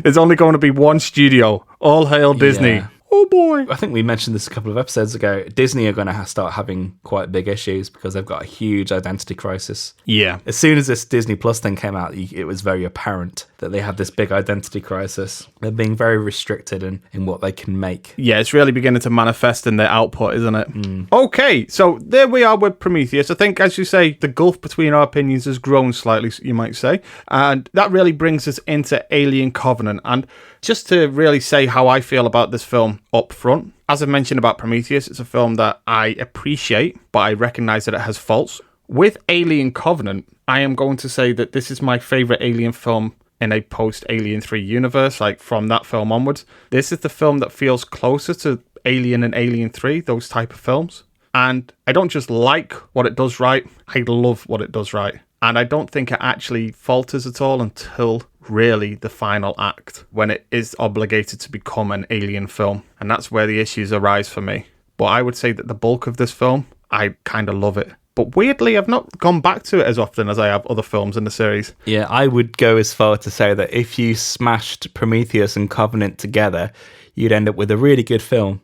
B: There's only going to be one studio. All hail Disney.
C: Yeah.
B: Oh boy.
C: I think we mentioned this a couple of episodes ago. Disney are going to start having quite big issues because they've got a huge identity crisis.
B: Yeah.
C: As soon as this Disney Plus thing came out, it was very apparent that they have this big identity crisis. They're being very restricted in what they can make.
B: Yeah, it's really beginning to manifest in their output, isn't it? Okay, so there we are with Prometheus. I think, as you say, the gulf between our opinions has grown slightly, you might say. And that really brings us into Alien Covenant. And just to really say how I feel about this film up front, as I mentioned about Prometheus, it's a film that I appreciate, but I recognise that it has faults. With Alien Covenant, I am going to say that this is my favourite Alien film in a post-Alien 3 universe, like from that film onwards. This is the film that feels closer to Alien and Alien 3, those type of films. And I don't just like what it does right, I love what it does right. And I don't think it actually falters at all until really the final act, when it is obligated to become an Alien film. And that's where the issues arise for me. But I would say that the bulk of this film, I kind of love it. But weirdly, I've not gone back to it as often as I have other films in the series.
C: Yeah, I would go as far to say that if you smashed Prometheus and Covenant together, you'd end up with a really good film.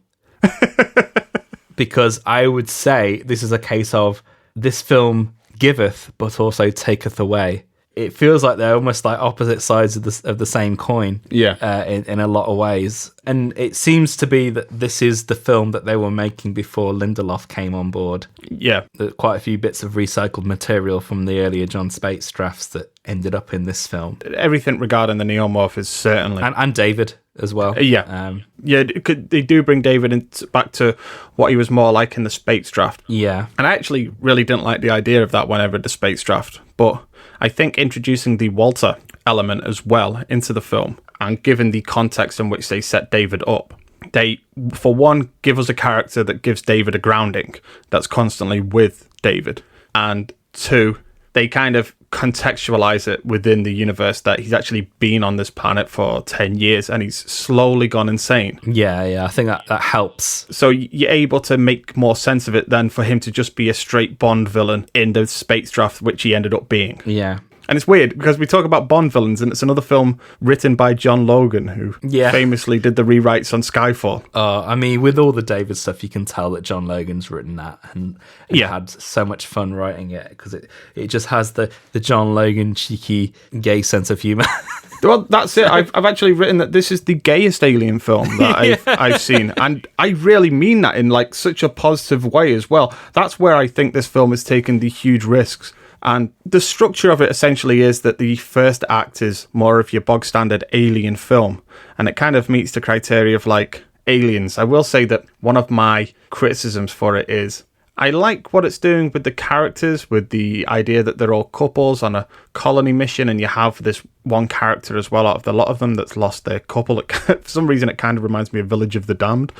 C: Because I would say this is a case of this film giveth, but also taketh away. It feels like they're almost like opposite sides of the same coin.
B: Yeah.
C: In a lot of ways. And it seems to be that this is the film that they were making before Lindelof came on board.
B: Yeah.
C: There's quite a few bits of recycled material from the earlier John Spates drafts that ended up in this film.
B: Everything regarding the Neomorph is certainly...
C: And David as well.
B: Yeah. They do bring David back to what he was more like in the Spates draft.
C: Yeah.
B: And I actually really didn't like the idea of that when I read the Spates draft. But I think introducing the Walter element as well into the film, and given the context in which they set David up, they, for one, give us a character that gives David a grounding that's constantly with David. And two, they kind of contextualize it within the universe that he's actually been on this planet for 10 years and he's slowly gone insane.
C: Yeah, I think that helps.
B: So you're able to make more sense of it than for him to just be a straight Bond villain in the Spates draft, which he ended up being.
C: Yeah.
B: And it's weird because we talk about Bond villains, and it's another film written by John Logan, who famously did the rewrites on Skyfall.
C: I mean, with all the David stuff, you can tell that John Logan's written that and had so much fun writing it, because it just has the John Logan cheeky gay sense of humour.
B: Well, that's it. I've actually written that this is the gayest Alien film that I've seen. And I really mean that in like such a positive way as well. That's where I think this film has taken the huge risks. And the structure of it essentially is that the first act is more of your bog standard Alien film. And it kind of meets the criteria of like Aliens. I will say that one of my criticisms for it is I like what it's doing with the characters, with the idea that they're all couples on a colony mission, and you have this one character as well out of the lot of them that's lost their couple. For some reason, it kind of reminds me of Village of the Damned.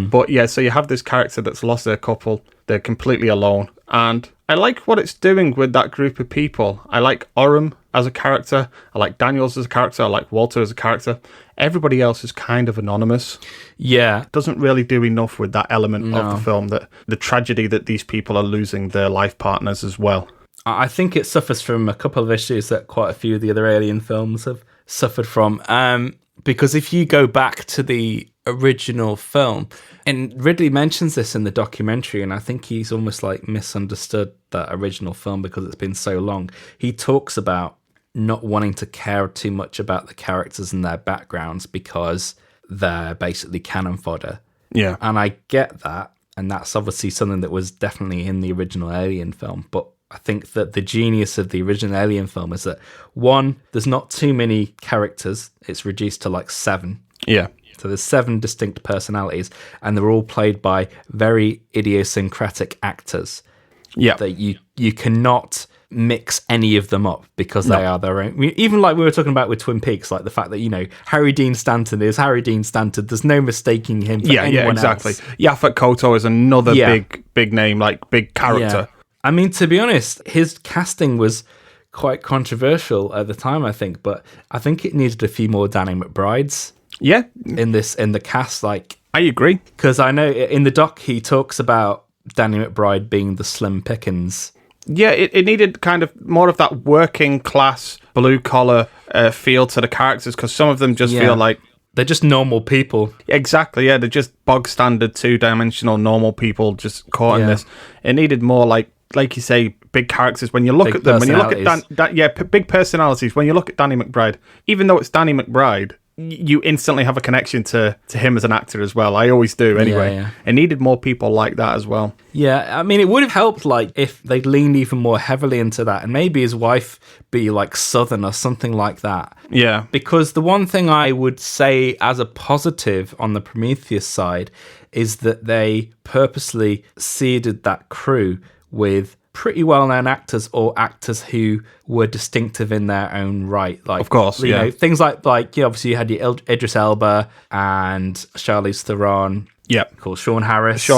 B: But yeah, so you have this character that's lost their couple. They're completely alone. And I like what it's doing with that group of people. I like Oram as a character. I like Daniels as a character. I like Walter as a character. Everybody else is kind of anonymous.
C: Yeah.
B: Doesn't really do enough with that element of the film, that the tragedy that these people are losing their life partners as well.
C: I think it suffers from a couple of issues that quite a few of the other Alien films have suffered from. Because if you go back to the original film, and Ridley mentions this in the documentary, and I think he's almost like misunderstood that original film because it's been so long. He talks about not wanting to care too much about the characters and their backgrounds because they're basically cannon fodder.
B: Yeah.
C: And I get that. And that's obviously something that was definitely in the original Alien film. But I think that the genius of the original Alien film is that, one, there's not too many characters. It's reduced to like 7.
B: Yeah.
C: So there's 7 distinct personalities, and they're all played by very idiosyncratic actors.
B: Yeah.
C: That you cannot mix any of them up because they are their own. Even like we were talking about with Twin Peaks, like the fact that, Harry Dean Stanton is Harry Dean Stanton. There's no mistaking him for anyone
B: exactly.
C: else.
B: Yaphet Kotto is another big name, like big character.
C: Yeah. I mean, to be honest, his casting was quite controversial at the time, I think, but I think it needed a few more Danny McBrides.
B: Yeah.
C: In the cast, like,
B: I agree.
C: Because I know in the doc he talks about Danny McBride being the Slim Pickens.
B: Yeah, it needed kind of more of that working class, blue collar feel to the characters, because some of them just feel like
C: they're just normal people.
B: Exactly, yeah, they're just bog standard 2-dimensional normal people just caught in this. It needed more like you say, big characters. When you look at them, when you look at big personalities. When you look at Danny McBride, even though it's Danny McBride, you instantly have a connection to him as an actor as well. I always do anyway.
C: Yeah.
B: It needed more people like that as well.
C: Yeah, I mean, it would have helped like if they'd leaned even more heavily into that, and maybe his wife be like Southern or something like that.
B: Yeah.
C: Because the one thing I would say as a positive on the Prometheus side is that they purposely seeded that crew with pretty well-known actors or actors who were distinctive in their own right. Like,
B: of course,
C: you know, things like obviously you had your Idris Elba and Charlize Theron.
B: Yeah,
C: cool. Sean Harris,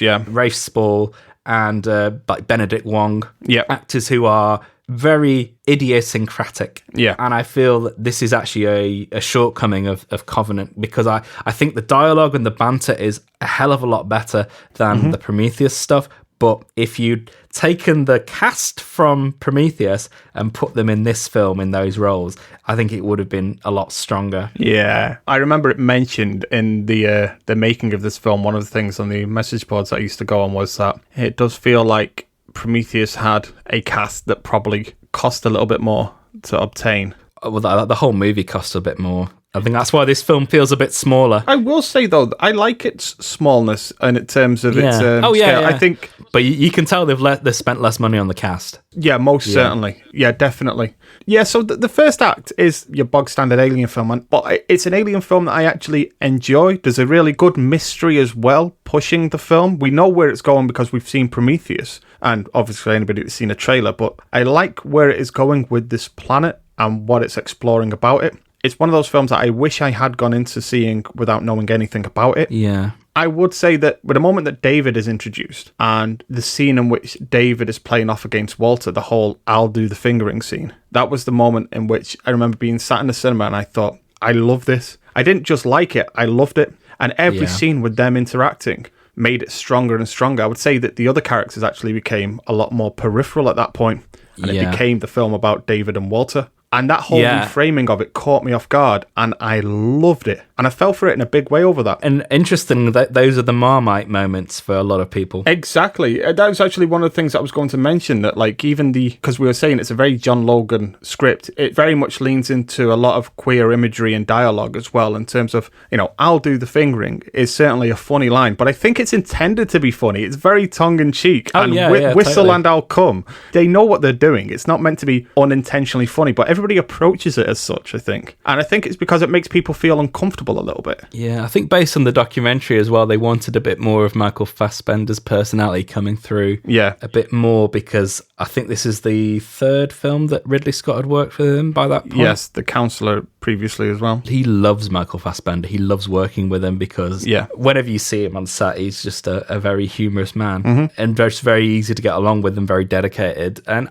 B: yeah,
C: Rafe Spall, and like Benedict Wong.
B: Yeah,
C: actors who are very idiosyncratic.
B: Yeah,
C: and I feel that this is actually a shortcoming of Covenant, because I think the dialogue and the banter is a hell of a lot better than the Prometheus stuff. But if you'd taken the cast from Prometheus and put them in this film in those roles, I think it would have been a lot stronger.
B: Yeah, I remember it mentioned in the making of this film. One of the things on the message boards I used to go on was that it does feel like Prometheus had a cast that probably cost a little bit more to obtain.
C: Well, the whole movie cost a bit more. I think that's why this film feels a bit smaller.
B: I will say, though, I like its smallness and in terms of its scale. I think...
C: But you can tell they've spent less money on the cast.
B: Yeah, most certainly. Yeah, definitely. Yeah, so the first act is your bog standard Alien film, but it's an Alien film that I actually enjoy. There's a really good mystery as well pushing the film. We know where it's going because we've seen Prometheus, and obviously anybody that's seen a trailer, but I like where it is going with this planet and what it's exploring about it. It's one of those films that I wish I had gone into seeing without knowing anything about it.
C: Yeah.
B: I would say that with the moment that David is introduced and the scene in which David is playing off against Walter, the whole I'll do the fingering scene, that was the moment in which I remember being sat in the cinema and I thought, I love this. I didn't just like it, I loved it. And every scene with them interacting made it stronger and stronger. I would say that the other characters actually became a lot more peripheral at that point, and it became the film about David and Walter. And that whole reframing of it caught me off guard, and I loved it. And I fell for it in a big way over that.
C: And interesting that those are the Marmite moments for a lot of people.
B: Exactly. That was actually one of the things I was going to mention, that like even because we were saying it's a very John Logan script, it very much leans into a lot of queer imagery and dialogue as well, in terms of, I'll do the fingering is certainly a funny line, but I think it's intended to be funny. It's very tongue-in-cheek. Whistle totally. And I'll come. They know what they're doing. It's not meant to be unintentionally funny, but everybody approaches it as such, I think. And I think it's because it makes people feel uncomfortable a little bit.
C: Yeah, I think based on the documentary as well, they wanted a bit more of Michael Fassbender's personality coming through.
B: Yeah.
C: A bit more, because I think this is the third film that Ridley Scott had worked with him by that point.
B: Yes, The Counselor previously as well.
C: He loves Michael Fassbender. He loves working with him because whenever you see him on set, he's just a very humorous man and just very easy to get along with and very dedicated. And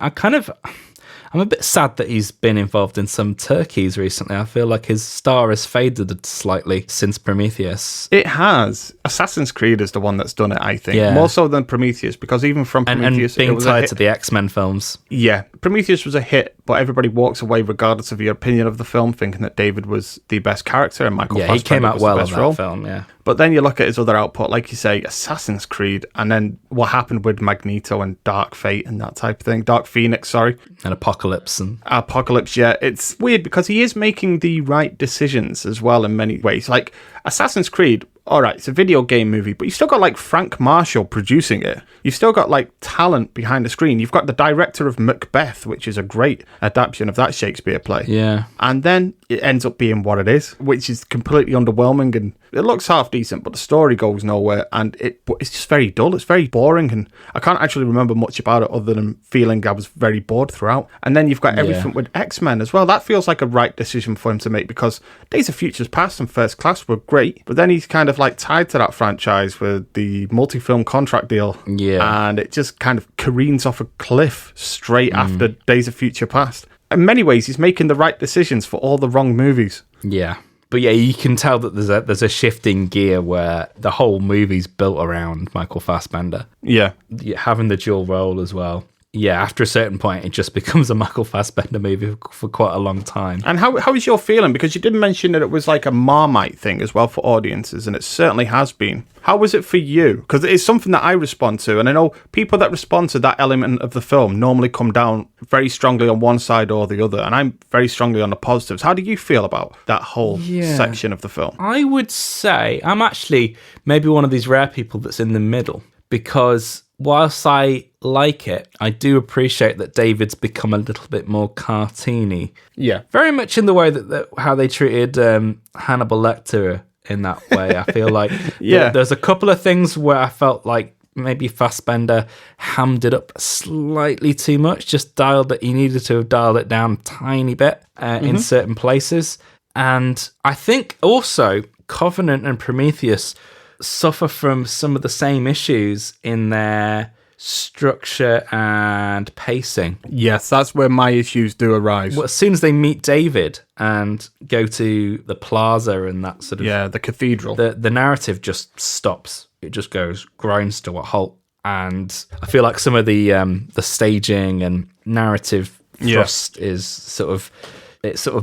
C: I'm a bit sad that he's been involved in some turkeys recently. I feel like his star has faded slightly since Prometheus.
B: It has. Assassin's Creed is the one that's done it, I think. Yeah. More so than Prometheus, because even from Prometheus...
C: And being tied to the X-Men films.
B: Yeah. Prometheus was a hit, but everybody walks away, regardless of your opinion of the film, thinking that David was the best character and Michael Fassbender
C: he came out
B: was
C: well
B: the best
C: in that
B: role.
C: film, yeah.
B: But then you look at his other output, like you say, Assassin's Creed, and then what happened with Magneto and Dark Fate and that type of thing. Dark Phoenix, sorry.
C: And Apocalypse,
B: yeah. It's weird because he is making the right decisions as well in many ways. Like, Assassin's Creed, all right, it's a video game movie, but you've still got like Frank Marshall producing it. You've still got like talent behind the screen. You've got the director of Macbeth, which is a great adaptation of that Shakespeare play.
C: Yeah.
B: And then it ends up being what it is, which is completely underwhelming, and it looks half decent, but the story goes nowhere, and it's just very dull. It's very boring, and I can't actually remember much about it other than feeling I was very bored throughout. And then you've got everything with X-Men as well. That feels like a right decision for him to make, because Days of Futures Past and First Class were great, but then he's kind of like tied to that franchise with the multi-film contract deal.
C: Yeah.
B: And it just kind of careens off a cliff straight after Days of Future Past. In many ways, he's making the right decisions for all the wrong movies.
C: Yeah. But yeah, you can tell that there's a shift in gear where the whole movie's built around Michael Fassbender.
B: Yeah.
C: Having the dual role as well. Yeah, after a certain point, it just becomes a Michael Fassbender movie for quite a long time.
B: And how is your feeling? Because you did mention that it was like a Marmite thing as well for audiences, and it certainly has been. How was it for you? Because it's something that I respond to, and I know people that respond to that element of the film normally come down very strongly on one side or the other, and I'm very strongly on the positives. How do you feel about that whole section of the film?
C: I would say I'm actually maybe one of these rare people that's in the middle, because whilst I like it, I do appreciate that David's become a little bit more cartoony.
B: Yeah.
C: Very much in the way that how they treated Hannibal Lecter in that way. I feel like there's a couple of things where I felt like maybe Fassbender hammed it up slightly too much, just he needed to have dialed it down a tiny bit in certain places. And I think also Covenant and Prometheus suffer from some of the same issues in their structure and pacing.
B: Yes, that's where my issues do arise.
C: Well, as soon as they meet David and go to the plaza and that sort of...
B: the cathedral.
C: The narrative just stops. It just grinds to a halt. And I feel like some of the staging and narrative thrust is sort of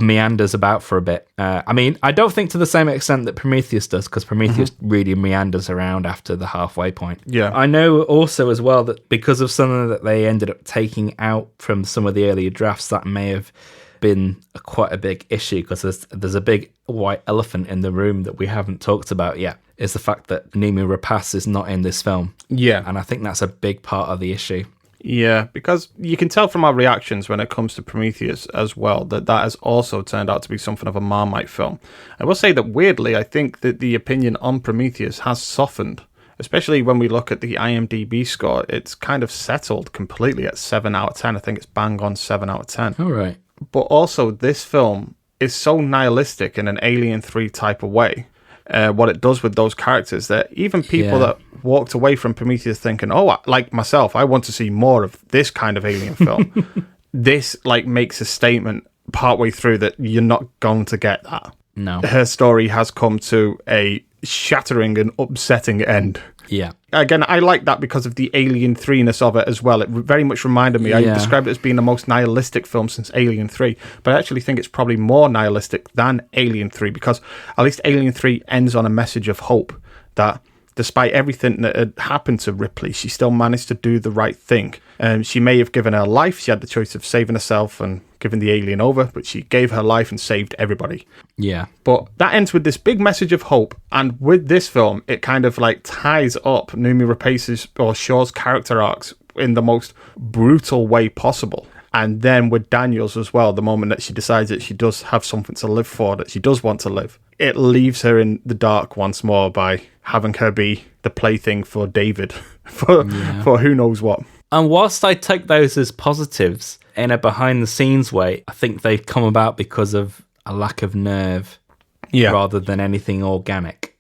C: meanders about for a bit. I mean, I don't think to the same extent that Prometheus does, because Prometheus really meanders around after the halfway point.
B: Yeah.
C: I know also as well that because of something that they ended up taking out from some of the earlier drafts, that may have been quite a big issue, because there's a big white elephant in the room that we haven't talked about yet, is the fact that Noomi Rapace is not in this film.
B: Yeah.
C: And I think that's a big part of the issue.
B: Yeah, because you can tell from our reactions when it comes to Prometheus as well that has also turned out to be something of a Marmite film. I will say that weirdly, I think that the opinion on Prometheus has softened, especially when we look at the IMDb score. It's kind of settled completely at 7 out of 10. I think it's bang on 7 out of 10.
C: All right.
B: But also, this film is so nihilistic in an Alien 3 type of way. What it does with those characters, that even people that walked away from Prometheus thinking, oh, like myself, I want to see more of this kind of alien film. This makes a statement partway through that you're not going to get that.
C: No.
B: Her story has come to a shattering and upsetting end.
C: Yeah.
B: Again, I like that because of the Alien 3-ness of it as well. It very much reminded me. I described it as being the most nihilistic film since Alien 3, but I actually think it's probably more nihilistic than Alien 3, because at least Alien 3 ends on a message of hope that despite everything that had happened to Ripley, she still managed to do the right thing. She may have given her life. She had the choice of saving herself and giving the alien over, but she gave her life and saved everybody.
C: Yeah.
B: But that ends with this big message of hope. And with this film, it kind of ties up Noomi Rapace's or Shaw's character arcs in the most brutal way possible. And then with Daniels as well, the moment that she decides that she does have something to live for, that she does want to live, it leaves her in the dark once more by having her be the plaything for David for who knows what.
C: And whilst I take those as positives in a behind-the-scenes way, I think they've come about because of a lack of nerve rather than anything organic.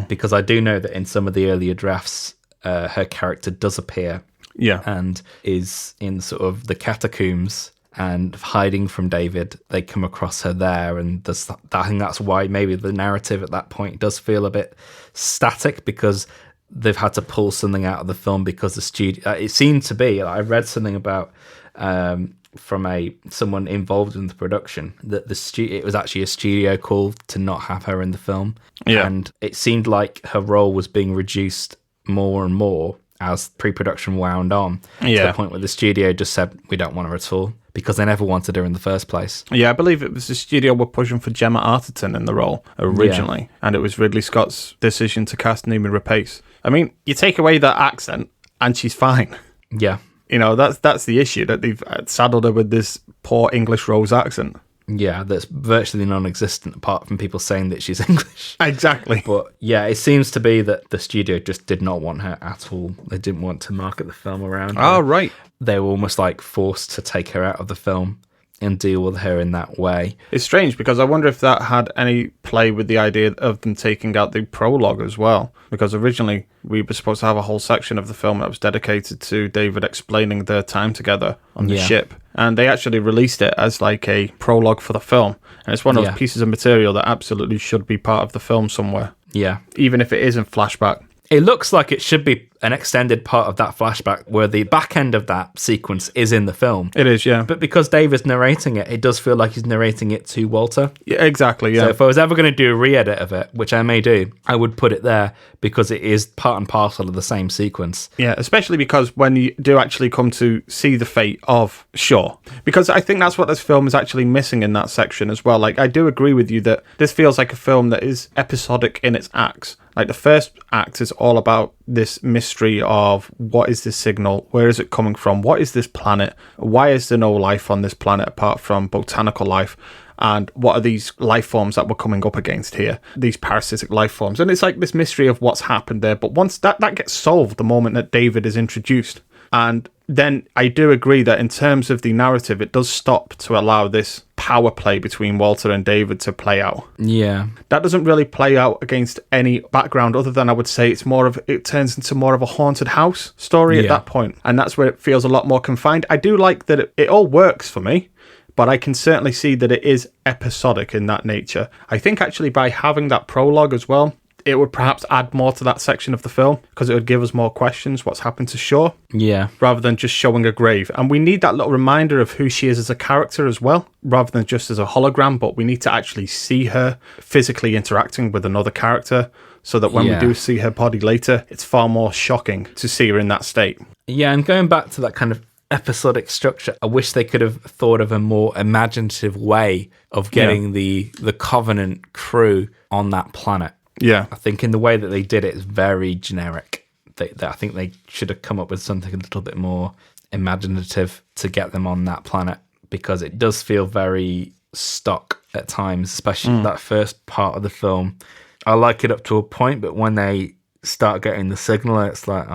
C: Because I do know that in some of the earlier drafts, her character does appear and is in sort of the catacombs and hiding from David. They come across her there, and I think that's why maybe the narrative at that point does feel a bit static, because they've had to pull something out of the film because the studio... it seemed to be... I read something about... from someone involved in the production, that it was actually a studio call to not have her in the film. And it seemed like her role was being reduced more and more as pre-production wound on, to the point where the studio just said, we don't want her at all, because they never wanted her in the first place.
B: Yeah, I believe it was the studio were pushing for Gemma Arterton in the role originally, and it was Ridley Scott's decision to cast Noomi Rapace. I mean, you take away that accent, and she's fine.
C: Yeah.
B: That's the issue, that they've saddled her with this poor English Rose accent.
C: Yeah, that's virtually non-existent apart from people saying that she's English.
B: Exactly.
C: But yeah, it seems to be that the studio just did not want her at all. They didn't want to market the film around her.
B: Oh, right.
C: They were almost like forced to take her out of the film and deal with her in that way.
B: It's strange because I wonder if that had any play with the idea of them taking out the prologue as well. Because originally we were supposed to have a whole section of the film that was dedicated to David explaining their time together on the ship. And they actually released it as like a prologue for the film. And it's one of those pieces of material that absolutely should be part of the film somewhere.
C: Yeah.
B: Even if it isn't flashback.
C: It looks like it should be an extended part of that flashback where the back end of that sequence is in the film.
B: It is, yeah.
C: But because David's narrating it, it does feel like he's narrating it to Walter.
B: Yeah, exactly, yeah.
C: So if I was ever going to do a re-edit of it, which I may do, I would put it there because it is part and parcel of the same sequence.
B: Yeah, especially because when you do actually come to see the fate of Shaw. Because I think that's what this film is actually missing in that section as well. Like, I do agree with you that this feels like a film that is episodic in its acts. Like, the first act is all about this mystery of what is this signal? Where is it coming from? What is this planet? Why is there no life on this planet apart from botanical life? And what are these life forms that we're coming up against here? These parasitic life forms. And it's like this mystery of what's happened there. But once that gets solved the moment that David is introduced. And then I do agree that in terms of the narrative, it does stop to allow this power play between Walter and David to play out.
C: Yeah.
B: That doesn't really play out against any background other than I would say it turns into more of a haunted house story at that point. And that's where it feels a lot more confined. I do like that it all works for me, but I can certainly see that it is episodic in that nature. I think actually by having that prologue as well, it would perhaps add more to that section of the film because it would give us more questions, what's happened to Shaw.
C: Yeah.
B: Rather than just showing a grave. And we need that little reminder of who she is as a character as well, rather than just as a hologram, but we need to actually see her physically interacting with another character so that when we do see her body later, it's far more shocking to see her in that state.
C: Yeah, and going back to that kind of episodic structure, I wish they could have thought of a more imaginative way of getting the Covenant crew on that planet.
B: Yeah.
C: I think in the way that they did it is very generic. I think they should have come up with something a little bit more imaginative to get them on that planet, because it does feel very stock at times, especially that first part of the film. I like it up to a point, but when they start getting the signal, it's like,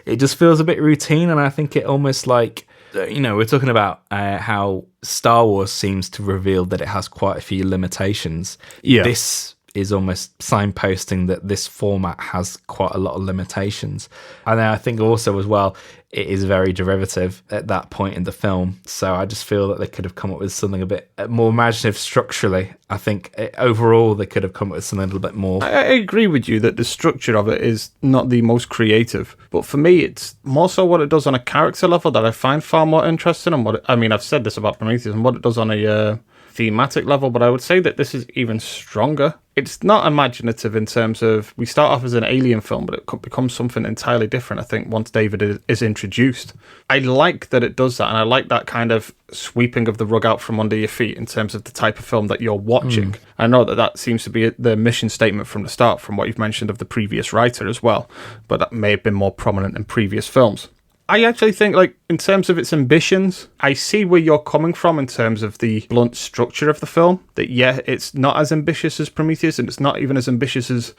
C: it just feels a bit routine. And I think it almost like, we're talking about how Star Wars seems to reveal that it has quite a few limitations.
B: Yeah.
C: This is almost signposting that this format has quite a lot of limitations. And then I think also as well, it is very derivative at that point in the film. So I just feel that they could have come up with something a bit more imaginative structurally. I think overall they could have come up with something a little bit more.
B: I agree with you that the structure of it is not the most creative. But for me, it's more so what it does on a character level that I find far more interesting. And I've said this about Prometheus and what it does on a thematic level, but I would say that this is even stronger. It's not imaginative in terms of, we start off as an alien film, but it could become something entirely different, I think, once David is introduced. I like that it does that, and I like that kind of sweeping of the rug out from under your feet in terms of the type of film that you're watching. I know that seems to be the mission statement from the start, from what you've mentioned of the previous writer as well, but that may have been more prominent in previous films. I actually think, like, in terms of its ambitions, I see where you're coming from in terms of the blunt structure of the film. That, yeah, it's not as ambitious as Prometheus, and it's not even as ambitious as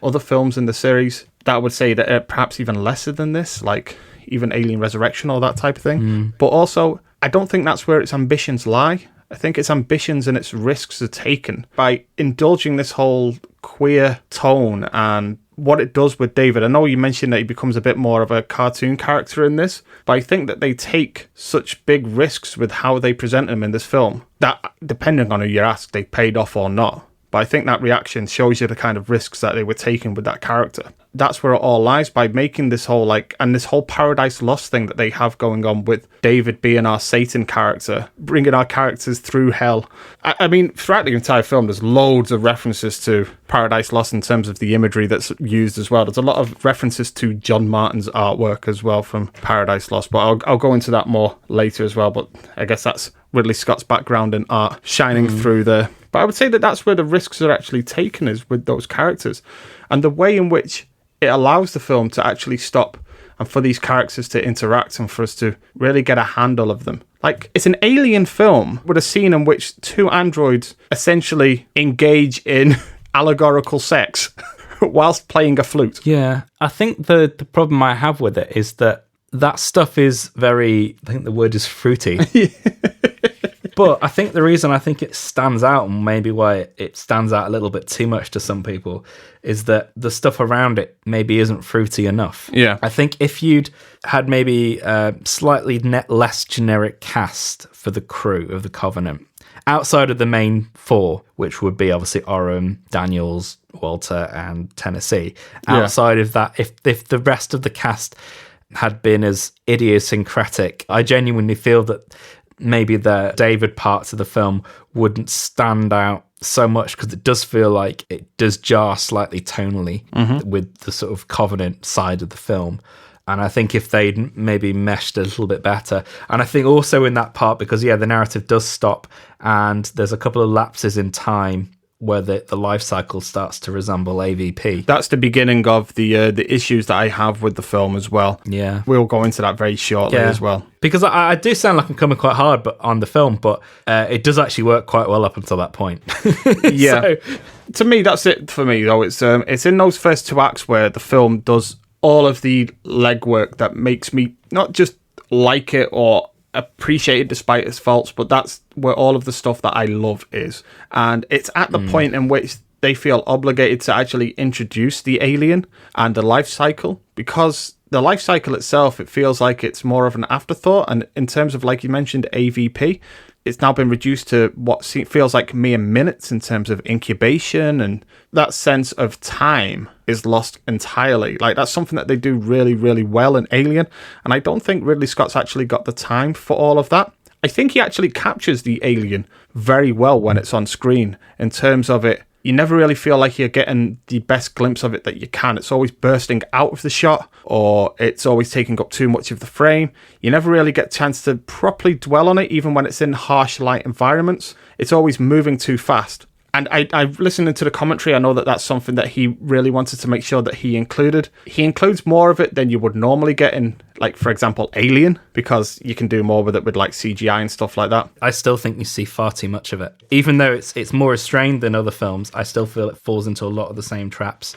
B: other films in the series. That would say that perhaps even lesser than this, like even Alien Resurrection or that type of thing. But also, I don't think that's where its ambitions lie. I think its ambitions and its risks are taken by indulging this whole queer tone and what it does with David. I know you mentioned that he becomes a bit more of a cartoon character in this, but I think that they take such big risks with how they present him in this film that, depending on who you ask, they paid off or not. But I think that reaction shows you the kind of risks that they were taking with that character. that's where it all lies, by making this whole and this whole Paradise Lost thing that they have going on with David being our Satan character, bringing our characters through hell. I mean, throughout the entire film, there's loads of references to Paradise Lost in terms of the imagery that's used as well. There's a lot of references to John Martin's artwork as well from Paradise Lost, but I'll go into that more later as well. But I guess that's Ridley Scott's background in art shining through there. But I would say that that's where the risks are actually taken, is with those characters and the way in which it allows the film to actually stop and for these characters to interact and for us to really get a handle of them. Like, it's an alien film with a scene in which two androids essentially engage in allegorical sex whilst playing a flute.
C: Yeah, I think the problem I have with it is that stuff is very, I think the word is fruity. But I think the reason I think it stands out, and maybe why it stands out a little bit too much to some people, is that the stuff around it maybe isn't fruity enough.
B: Yeah.
C: I think if you'd had maybe a slightly less generic cast for the crew of the Covenant, outside of the main four, which would be obviously Oram, Daniels, Walter, and Tennessee, outside of that, if the rest of the cast had been as idiosyncratic, I genuinely feel that maybe the David parts of the film wouldn't stand out so much, because it does feel like it does jar slightly tonally with the sort of Covenant side of the film. And I think if they'd maybe meshed a little bit better, and I think also in that part, because the narrative does stop and there's a couple of lapses in time where the life cycle starts to resemble AVP.
B: That's the beginning of the issues that I have with the film as well.
C: Yeah.
B: We'll go into that very shortly as well.
C: Because I do sound like I'm coming quite hard on the film, but it does actually work quite well up until that point.
B: Yeah.
C: So,
B: to me, that's it for me, though. It's in those first two acts where the film does all of the legwork that makes me not just like it or appreciate it despite its faults, but that's where all of the stuff that I love is. And it's at the point in which they feel obligated to actually introduce the alien and the life cycle, because the life cycle itself, it feels like it's more of an afterthought. And in terms of, like you mentioned, AVP, it's now been reduced to what feels like mere minutes in terms of incubation, and that sense of time is lost entirely. Like, that's something that they do really, really well in Alien, and I don't think Ridley Scott's actually got the time for all of that. I think he actually captures the alien very well when it's on screen, in terms of it. You never really feel like you're getting the best glimpse of it that you can. It's always bursting out of the shot, or it's always taking up too much of the frame. You never really get a chance to properly dwell on it, even when it's in harsh light environments. It's always moving too fast. And I've listened to the commentary. I know that that's something that he really wanted to make sure that he included. He includes more of it than you would normally get in, like, for example, Alien, because you can do more with it with, like, CGI and stuff like that.
C: I still think you see far too much of it. Even though it's more restrained than other films, I still feel it falls into a lot of the same traps.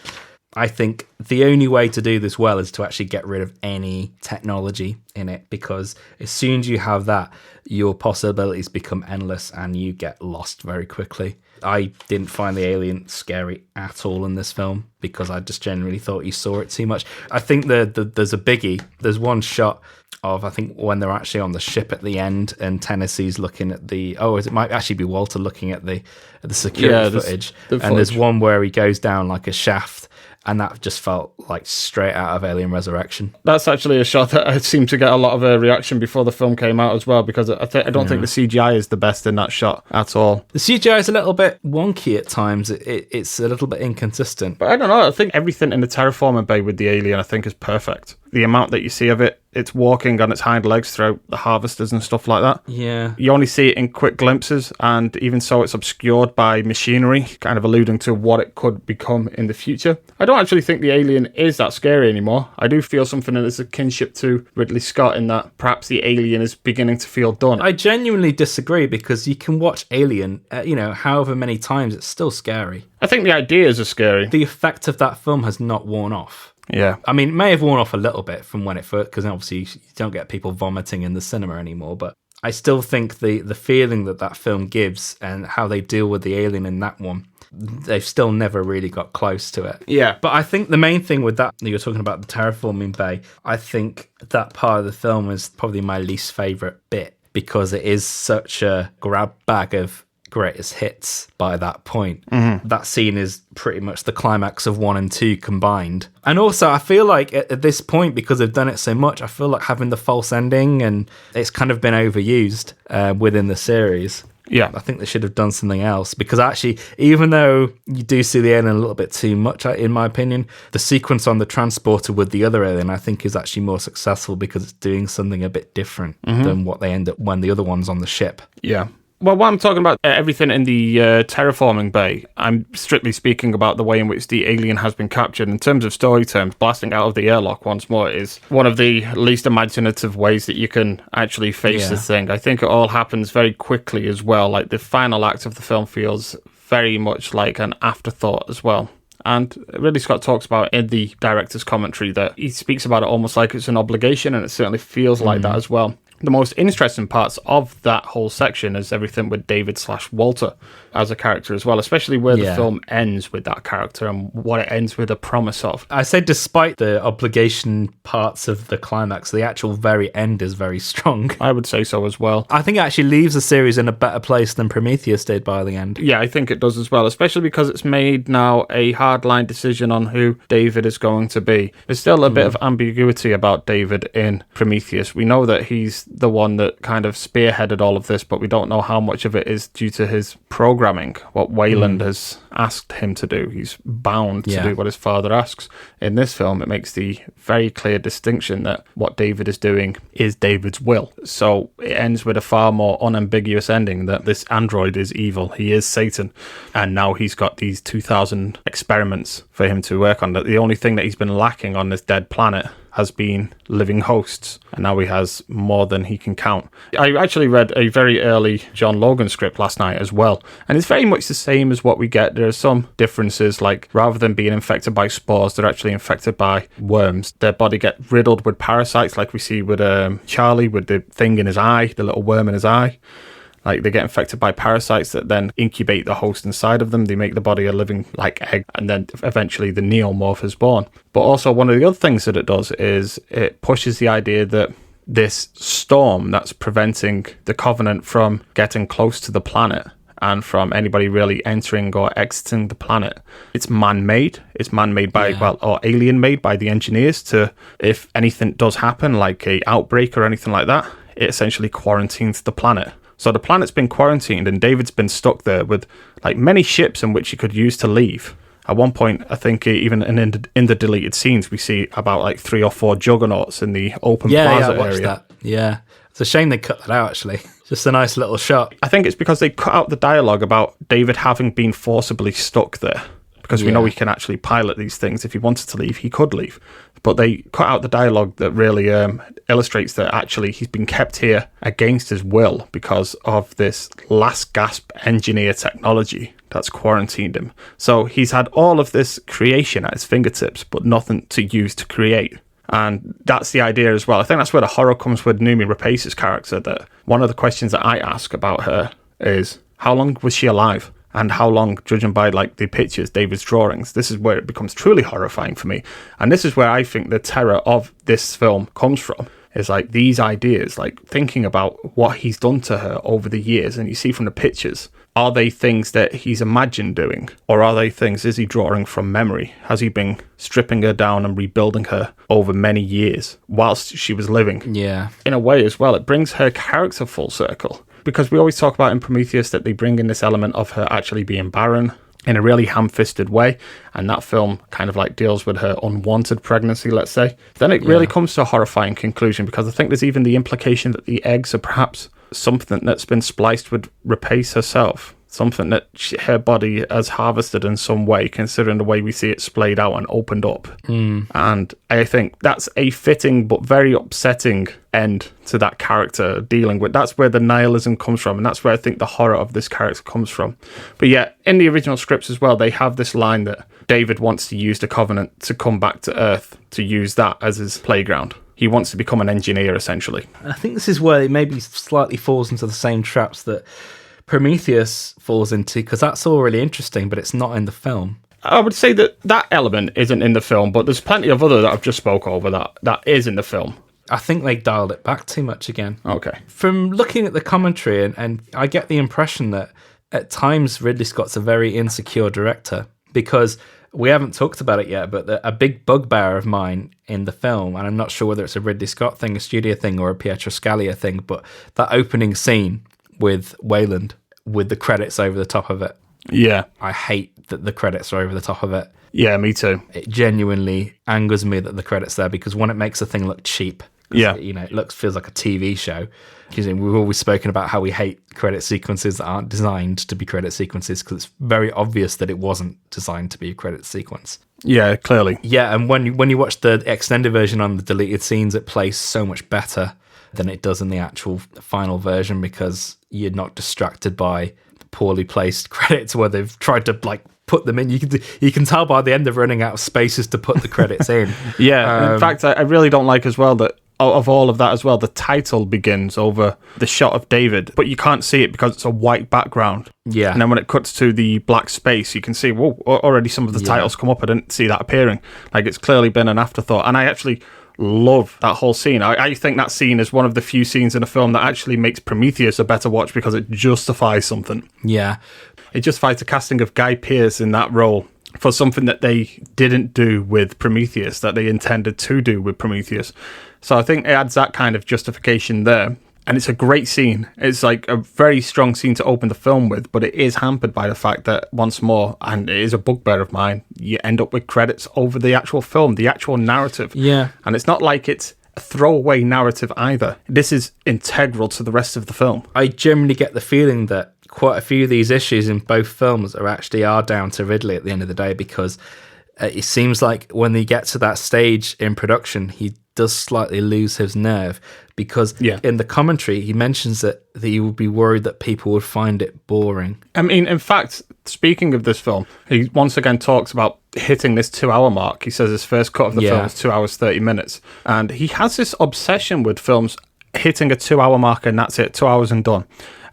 C: I think the only way to do this well is to actually get rid of any technology in it, because as soon as you have that, your possibilities become endless and you get lost very quickly. I didn't find the alien scary at all in this film, because I just generally thought you saw it too much. I think there's a biggie. There's one shot of, I think, when they're actually on the ship at the end and Tennessee's looking at it might actually be Walter looking at the security footage. And there's one where he goes down like a shaft, and that just felt like straight out of Alien Resurrection.
B: That's actually a shot that I seemed to get a lot of a reaction before the film came out as well, because I don't think the CGI is the best in that shot at all.
C: The CGI is a little bit wonky at times. It's a little bit inconsistent.
B: But I don't know. I think everything in the terraforming bay with the alien, I think, is perfect. The amount that you see of it, it's walking on its hind legs throughout the harvesters and stuff like that.
C: Yeah.
B: You only see it in quick glimpses, and even so, it's obscured by machinery, kind of alluding to what it could become in the future. I don't actually think the alien is that scary anymore. I do feel something that is a kinship to Ridley Scott, in that perhaps the alien is beginning to feel done.
C: I genuinely disagree, because you can watch Alien, however many times, it's still scary.
B: I think the ideas are scary.
C: The effect of that film has not worn off.
B: Yeah.
C: I mean, it may have worn off a little bit from when it first, because obviously you don't get people vomiting in the cinema anymore, but I still think the feeling that film gives and how they deal with the alien in that one, they've still never really got close to it.
B: Yeah.
C: But I think the main thing with that, you're talking about the terraforming bay, I think that part of the film is probably my least favourite bit, because it is such a grab bag of greatest hits by that point. That scene is pretty much the climax of 1 and 2 combined. And also, I feel like at this point, because they've done it so much, I feel like having the false ending, and it's kind of been overused within the series.
B: Yeah.
C: I think they should have done something else, because actually, even though you do see the alien a little bit too much, in my opinion, the sequence on the transporter with the other alien, I think, is actually more successful because it's doing something a bit different than what they end up when the other one's on the ship.
B: Yeah. Well, what I'm talking about, everything in the terraforming bay, I'm strictly speaking about the way in which the alien has been captured. In terms of story terms, blasting out of the airlock once more is one of the least imaginative ways that you can actually face the thing. I think it all happens very quickly as well. Like, the final act of the film feels very much like an afterthought as well. And Ridley Scott talks about in the director's commentary that he speaks about it almost like it's an obligation, and it certainly feels like that as well. The most interesting parts of that whole section is everything with David/Walter as a character as well, especially where the film ends with that character and what it ends with a promise of.
C: I say despite the obligation parts of the climax, the actual very end is very strong.
B: I would say so as well.
C: I think it actually leaves the series in a better place than Prometheus did by the end.
B: Yeah, I think it does as well, especially because it's made now a hardline decision on who David is going to be. There's still a bit of ambiguity about David in Prometheus. We know that he's the one that kind of spearheaded all of this, but we don't know how much of it is due to his programming, what Wayland has asked him to do. He's bound to do what his father asks. In this film, it makes the very clear distinction that what David is doing is David's will. So it ends with a far more unambiguous ending that this android is evil. He is Satan. And now he's got these 2,000 experiments for him to work on. The only thing that he's been lacking on this dead planet has been living hosts, and now he has more than he can count. I actually read a very early John Logan script last night as well, and it's very much the same as what we get. There are some differences, like rather than being infected by spores, they're actually infected by worms. Their body get riddled with parasites, like we see with Charlie, with the thing in his eye, the little worm in his eye. Like, they get infected by parasites that then incubate the host inside of them. They make the body a living, like, egg, and then eventually the neomorph is born. But also, one of the other things that it does is it pushes the idea that this storm that's preventing the Covenant from getting close to the planet and from anybody really entering or exiting the planet, it's man-made. It's man-made by, or alien-made by the engineers to, if anything does happen, like a outbreak or anything like that, it essentially quarantines the planet. So the planet's been quarantined, and David's been stuck there with like many ships in which he could use to leave. At one point, I think even in the deleted scenes, we see about like 3 or 4 juggernauts in the open plaza
C: I watched
B: area.
C: That. Yeah, it's a shame they cut that out, actually. Just a nice little shot.
B: I think it's because they cut out the dialogue about David having been forcibly stuck there. Because we know he can actually pilot these things. If he wanted to leave, he could leave. But they cut out the dialogue that really illustrates that actually he's been kept here against his will because of this last gasp engineer technology that's quarantined him. So he's had all of this creation at his fingertips, but nothing to use to create. And that's the idea as well. I think that's where the horror comes with Noomi Rapace's character, that one of the questions that I ask about her is, how long was she alive? And how long, judging by like the pictures, David's drawings, this is where it becomes truly horrifying for me. And this is where I think the terror of this film comes from, is like these ideas, like thinking about what he's done to her over the years. And you see from the pictures, are they things that he's imagined doing? Or are they things, is he drawing from memory? Has he been stripping her down and rebuilding her over many years whilst she was living?
C: Yeah.
B: In a way as well, it brings her character full circle. Because we always talk about in Prometheus that they bring in this element of her actually being barren in a really ham-fisted way, and that film kind of like deals with her unwanted pregnancy, let's say. Then it really comes to a horrifying conclusion, because I think there's even the implication that the eggs are perhaps something that's been spliced with Rapace herself. Something that her body has harvested in some way, considering the way we see it splayed out and opened up. And I think that's a fitting but very upsetting end to that character dealing with. That's where the nihilism comes from, and that's where I think the horror of this character comes from. But yeah, in the original scripts as well, they have this line that David wants to use the Covenant to come back to Earth, to use that as his playground. He wants to become an engineer, essentially.
C: I think this is where it maybe slightly falls into the same traps that Prometheus falls into, because that's all really interesting, but it's not in the film.
B: I would say that that element isn't in the film, but there's plenty of other that I've just spoke over that is in the film.
C: I think they dialed it back too much again.
B: Okay.
C: From looking at the commentary, and I get the impression that at times Ridley Scott's a very insecure director, because we haven't talked about it yet, but a big bugbear of mine in the film, and I'm not sure whether it's a Ridley Scott thing, a studio thing, or a Pietro Scalia thing, but that opening scene with Wayland with the credits over the top of it.
B: Yeah.
C: I hate that the credits are over the top of it.
B: Yeah, me too.
C: It genuinely angers me that the credits there, because one, it makes the thing look cheap.
B: Yeah.
C: You know, it feels like a TV show. Because we've always spoken about how we hate credit sequences that aren't designed to be credit sequences, because it's very obvious that it wasn't designed to be a credit sequence.
B: Yeah, clearly.
C: Yeah, and when you watch the extended version on the deleted scenes, it plays so much better than it does in the actual final version, because you're not distracted by poorly placed credits where they've tried to like put them in. You can tell by the end they're running out of spaces to put the credits in.
B: Yeah, in fact, I really don't like as well that of all of that as well, the title begins over the shot of David, but you can't see it because it's a white background.
C: Yeah.
B: And then when it cuts to the black space, you can see, whoa, already some of the titles come up. I didn't see that appearing. Like, it's clearly been an afterthought. And I actually love that whole scene. I think that scene is one of the few scenes in a film that actually makes Prometheus a better watch, because it justifies something.
C: Yeah.
B: It justifies the casting of Guy Pearce in that role for something that they didn't do with Prometheus, that they intended to do with Prometheus. So I think it adds that kind of justification there. And it's a great scene. It's like a very strong scene to open the film with, but it is hampered by the fact that, once more, and it is a bugbear of mine, you end up with credits over the actual film, the actual narrative.
C: Yeah.
B: And it's not like it's a throwaway narrative either. This is integral to the rest of the film.
C: I generally get the feeling that quite a few of these issues in both films are down to Ridley at the end of the day, because it seems like when they get to that stage in production, he does slightly lose his nerve, because in the commentary he mentions that he would be worried that people would find it boring.
B: I mean, in fact, speaking of this film, he once again talks about hitting this 2-hour mark. He says his first cut of the film is 2 hours 30 minutes, and he has this obsession with films hitting a 2-hour mark and that's it, 2 hours and done.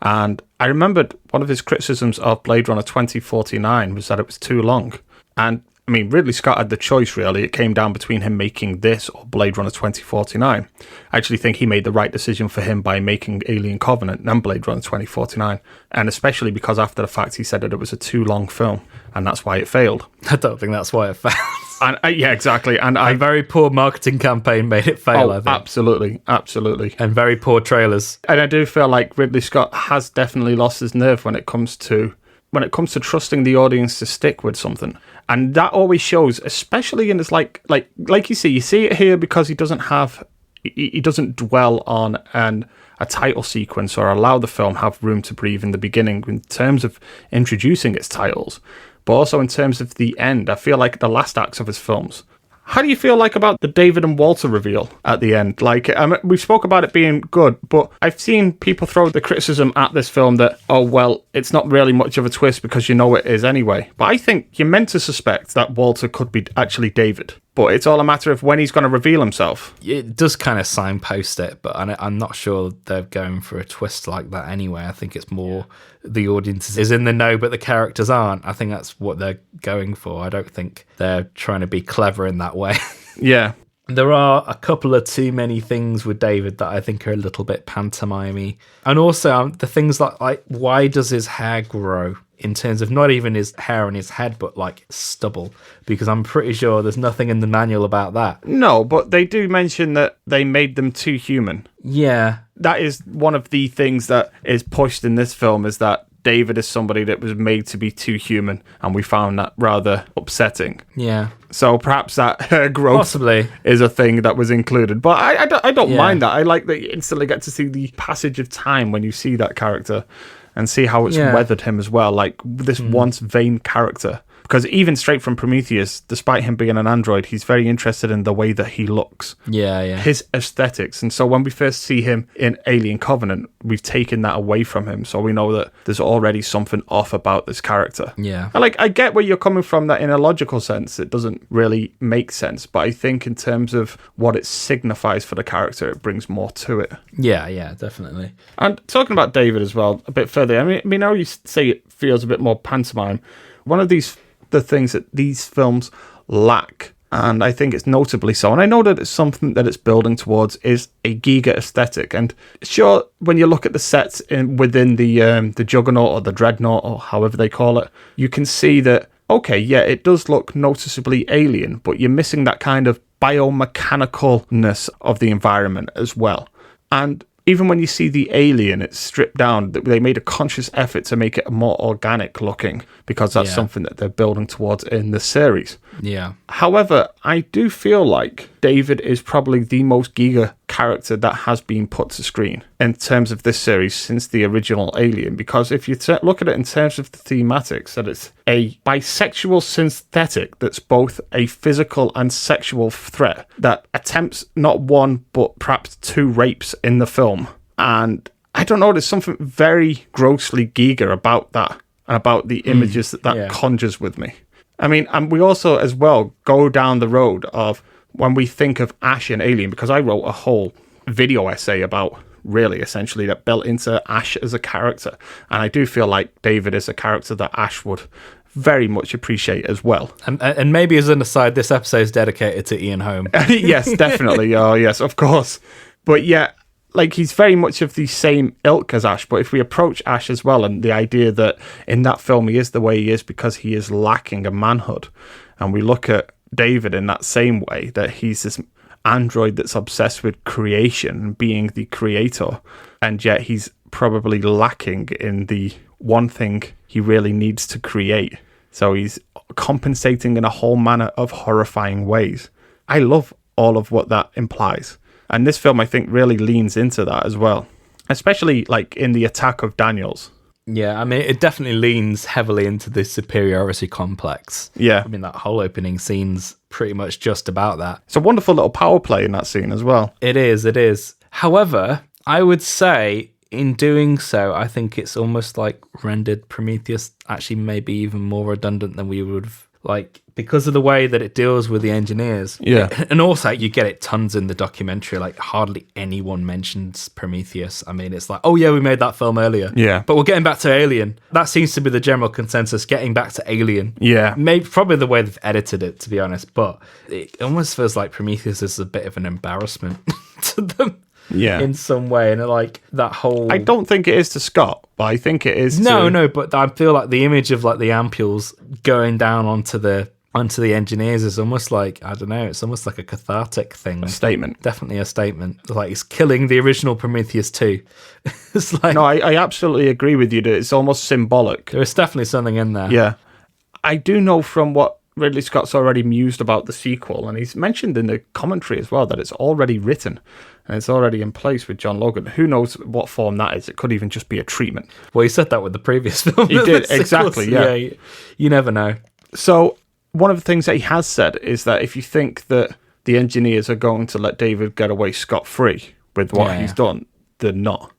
B: And I remembered one of his criticisms of Blade Runner 2049 was that it was too long. And I mean, Ridley Scott had the choice, really. It came down between him making this or Blade Runner 2049. I actually think he made the right decision for him by making Alien Covenant and Blade Runner 2049. And especially because after the fact, he said that it was a too long film, and that's why it failed.
C: I don't think that's why it failed.
B: And yeah, exactly. And
C: a very poor marketing campaign made it fail, I think.
B: Absolutely.
C: And very poor trailers.
B: And I do feel like Ridley Scott has definitely lost his nerve when it comes to trusting the audience to stick with something. And that always shows, especially in his like you see it here, because he doesn't dwell on a title sequence or allow the film have room to breathe in the beginning in terms of introducing its titles, but also in terms of the end. I feel like the last acts of his films. How do you feel like about the David and Walter reveal at the end? Like, we spoke about it being good, but I've seen people throw the criticism at this film that, oh, well, it's not really much of a twist because you know it is anyway. But I think you're meant to suspect that Walter could be actually David. But it's all a matter of when he's going to reveal himself.
C: It does kind of signpost it, but I'm not sure they're going for a twist like that anyway. I think it's more the audience is in the know, but the characters aren't. I think that's what they're going for. I don't think they're trying to be clever in that way.
B: Yeah.
C: There are a couple of too many things with David that I think are a little bit pantomime-y. And also the things like why does his hair grow? In terms of not even his hair on his head, but like stubble, because I'm pretty sure there's nothing in the manual about that.
B: No, but they do mention that they made them too human.
C: Yeah.
B: That is one of the things that is pushed in this film, is that David is somebody that was made to be too human, and we found that rather upsetting.
C: Yeah.
B: So perhaps that hair growth
C: possibly
B: is a thing that was included. But I don't mind that. I like that you instantly get to see the passage of time when you see that character, and see how it's weathered him as well, like this once vain character. Because even straight from Prometheus, despite him being an android, he's very interested in the way that he looks.
C: Yeah, yeah.
B: His aesthetics. And so when we first see him in Alien Covenant, we've taken that away from him. So we know that there's already something off about this character.
C: Yeah.
B: I get where you're coming from, that in a logical sense, it doesn't really make sense. But I think in terms of what it signifies for the character, it brings more to it.
C: Yeah, yeah, definitely.
B: And talking about David as well, a bit further, I mean, now you say it feels a bit more pantomime. One of the things that these films lack And I think it's notably so. And I know that it's something that it's building towards is a Giga aesthetic. And sure, when you look at the sets within the Juggernaut or the Dreadnought or however they call it, you can see that, okay, yeah, it does look noticeably alien, but you're missing that kind of biomechanicalness of the environment as well. And even when you see the alien, it's stripped down. They made a conscious effort to make it more organic looking because that's something that they're building towards in the series.
C: Yeah.
B: However, I do feel like David is probably the most Giga character that has been put to screen in terms of this series since the original Alien. Because if you look at it in terms of the thematics, that it's a bisexual synthetic that's both a physical and sexual threat that attempts not one but perhaps 2 rapes in the film. And I don't know, there's something very grossly Giga about that and about the images that conjures with me. I mean, and we also as well go down the road of when we think of Ash and Alien, because I wrote a whole video essay about really essentially that built into Ash as a character. And I do feel like David is a character that Ash would very much appreciate as well.
C: And maybe as an aside, this episode is dedicated to Ian Holm.
B: Yes, definitely. Oh, yes, of course. But yeah, like he's very much of the same ilk as Ash, but if we approach Ash as well, and the idea that in that film he is the way he is because he is lacking a manhood, and we look at David in that same way, that he's this android that's obsessed with creation and being the creator, and yet he's probably lacking in the one thing he really needs to create. So he's compensating in a whole manner of horrifying ways. I love all of what that implies. And this film, I think, really leans into that as well, especially like in the attack of Daniels.
C: Yeah, I mean, it definitely leans heavily into the superiority complex.
B: Yeah.
C: I mean, that whole opening scene's pretty much just about that.
B: It's a wonderful little power play in that scene as well.
C: It is. However, I would say in doing so, I think it's almost like rendered Prometheus actually maybe even more redundant than we would have, like, because of the way that it deals with the engineers.
B: Yeah.
C: And also, you get it tons in the documentary. Like, hardly anyone mentions Prometheus. I mean, it's like, oh, yeah, we made that film earlier.
B: Yeah.
C: But we're getting back to Alien. That seems to be the general consensus, getting back to Alien.
B: Yeah.
C: Maybe probably the way they've edited it, to be honest. But it almost feels like Prometheus is a bit of an embarrassment to them.
B: Yeah.
C: In some way. And like that whole...
B: I don't think it is to Scott, but I think it is
C: No, but I feel like the image of like the ampules going down onto the engineers is almost like, I don't know, it's almost like a cathartic thing.
B: A statement.
C: Definitely a statement. Like it's killing the original Prometheus too. It's like...
B: No, I absolutely agree with you that it's almost symbolic.
C: There's definitely something in there.
B: Yeah. I do know from what Ridley Scott's already mused about the sequel, and he's mentioned in the commentary as well that it's already written and it's already in place with John Logan. Who knows what form that is? It could even just be a treatment.
C: Well, he said that with the previous film.
B: He did, exactly, yeah.
C: You never know.
B: So one of the things that he has said is that if you think that the engineers are going to let David get away scot-free with what he's done, they're not.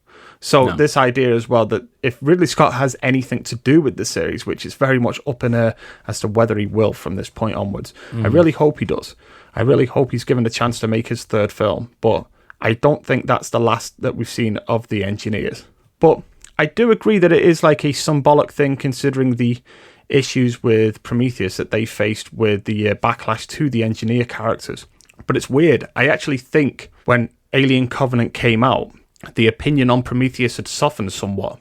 B: So this idea as well that if Ridley Scott has anything to do with the series, which is very much up in air as to whether he will from this point onwards, I really hope he does. I really hope he's given a chance to make his third film, but I don't think that's the last that we've seen of the engineers. But I do agree that it is like a symbolic thing considering the issues with Prometheus that they faced with the backlash to the engineer characters. But it's weird. I actually think when Alien Covenant came out, the opinion on Prometheus had softened somewhat.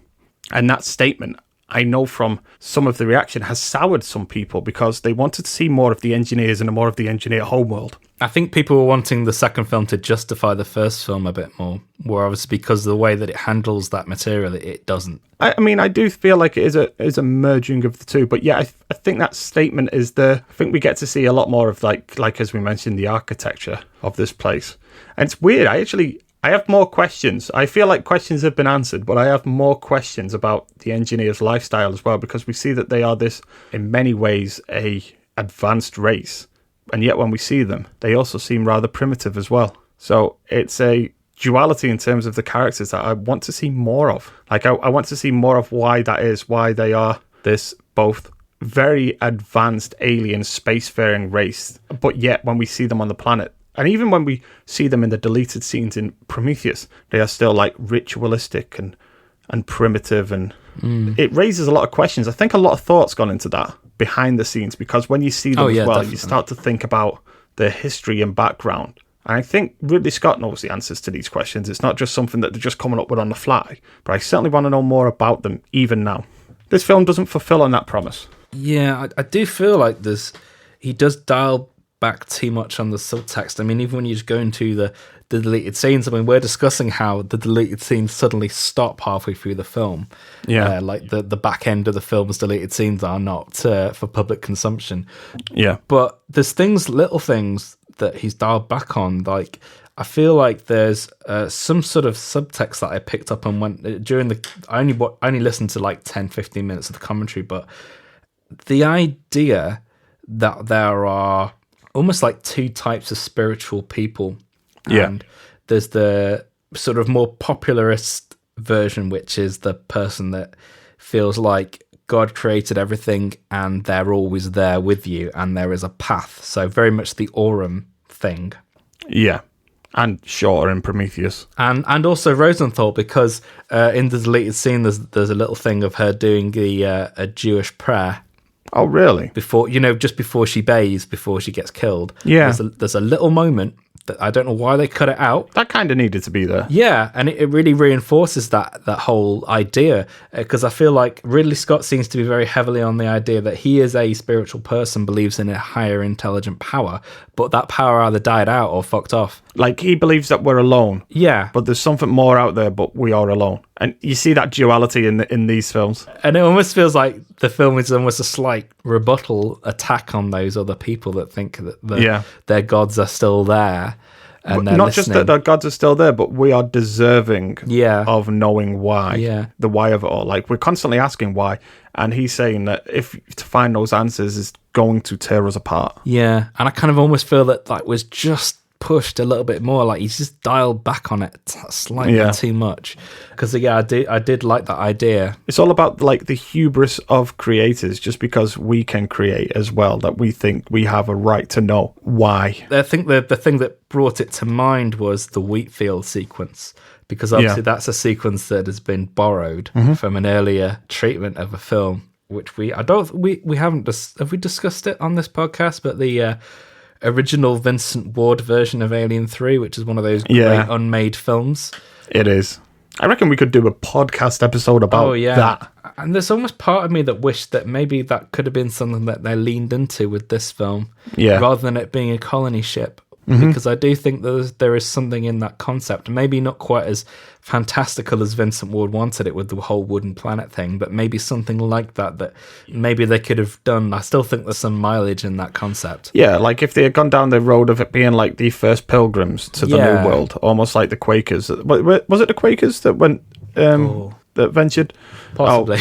B: And that statement, I know from some of the reaction, has soured some people because they wanted to see more of the engineers and more of the engineer homeworld.
C: I think people were wanting the second film to justify the first film a bit more, whereas because of the way that it handles that material, it doesn't.
B: I mean, I do feel like it is a merging of the two, but yeah, I think that statement is there. I think we get to see a lot more of like as we mentioned, the architecture of this place. And it's weird. I have more questions. I feel like questions have been answered, but I have more questions about the engineer's lifestyle as well, because we see that they are this, in many ways, a advanced race. And yet when we see them, they also seem rather primitive as well. So it's a duality in terms of the characters that I want to see more of. Like, I want to see more of why that is, why they are this both very advanced alien spacefaring race, but yet when we see them on the planet, and even when we see them in the deleted scenes in Prometheus, they are still like ritualistic and primitive, and it raises a lot of questions. I think a lot of thought's gone into that behind the scenes, because when you see them as well, definitely. You start to think about their history and background. And I think Ridley Scott knows the answers to these questions. It's not just something that they're just coming up with on the fly, but I certainly want to know more about them even now. This film doesn't fulfill on that promise.
C: Yeah, I do feel like he does dial back too much on the subtext. I mean, even when you just go into the deleted scenes, I mean, we're discussing how the deleted scenes suddenly stop halfway through the film.
B: Yeah.
C: Like the back end of the film's deleted scenes are not for public consumption.
B: Yeah.
C: But there's little things that he's dialed back on. Like, I feel like there's some sort of subtext that I picked up on I only listened to like 10-15 minutes of the commentary, but the idea that there are almost like two types of spiritual people.
B: Yeah.
C: And there's the sort of more popularist version, which is the person that feels like God created everything and they're always there with you and there is a path. So very much the Aurum thing.
B: Yeah. And shorter in Prometheus.
C: And also Rosenthal, because in the deleted scene there's a little thing of her doing a Jewish prayer.
B: Oh, really?
C: Just before she bathes, before she gets killed.
B: Yeah.
C: There's a little moment that I don't know why they cut it out.
B: That kind of needed to be there.
C: Yeah, and it really reinforces that whole idea, because I feel like Ridley Scott seems to be very heavily on the idea that he is a spiritual person, believes in a higher intelligent power, but that power either died out or fucked off.
B: Like, he believes that we're alone.
C: Yeah.
B: But there's something more out there, but we are alone. And you see that duality in these films.
C: And it almost feels like the film is almost a slight rebuttal attack on those other people that think that their gods are still there. And
B: not listening. Just that their gods are still there, but we are deserving of knowing why.
C: Yeah.
B: The why of it all. Like, we're constantly asking why. And he's saying that to find those answers is going to tear us apart.
C: Yeah. And I kind of almost feel that was just pushed a little bit more, like he's just dialed back on it slightly too much, because I did like that idea.
B: It's all about like the hubris of creators, just because we can create as well, that we think we have a right to know why.
C: I think the thing that brought it to mind was the wheat field sequence, because obviously that's a sequence that has been borrowed from an earlier treatment of a film, which we haven't have we discussed it on this podcast, but the original Vincent Ward version of Alien 3, which is one of those great unmade films.
B: It is. I reckon we could do a podcast episode about that.
C: And there's almost part of me that wished that maybe that could have been something that they leaned into with this film, rather than it being a colony ship. Because I do think there is something in that concept. Maybe not quite as fantastical as Vincent Ward wanted it with the whole wooden planet thing, but maybe something like that maybe they could have done. I still think there's some mileage in that concept.
B: Yeah, like if they had gone down the road of it being like the first pilgrims to the New World, almost like the Quakers. Was it the Quakers that went... that ventured?
C: Possibly.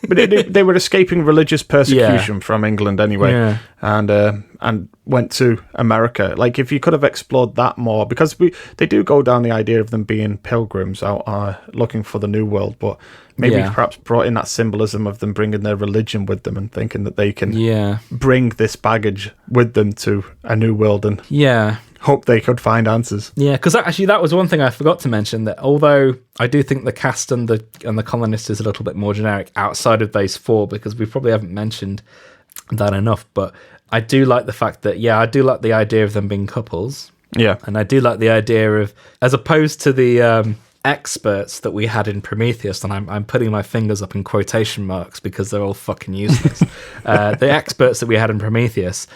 B: But they were escaping religious persecution from England anyway, and went to America. Like, if you could have explored that more, because they do go down the idea of them being pilgrims out looking for the New World, but maybe perhaps brought in that symbolism of them bringing their religion with them and thinking that they can bring this baggage with them to a new world and hope they could find answers.
C: Yeah, because actually that was one thing I forgot to mention, that although I do think the cast and the colonist is a little bit more generic outside of those four, because we probably haven't mentioned that enough, but I do like the fact that, I do like the idea of them being couples.
B: Yeah.
C: And I do like the idea of, as opposed to the experts that we had in Prometheus, and I'm putting my fingers up in quotation marks because they're all fucking useless. The experts that we had in Prometheus,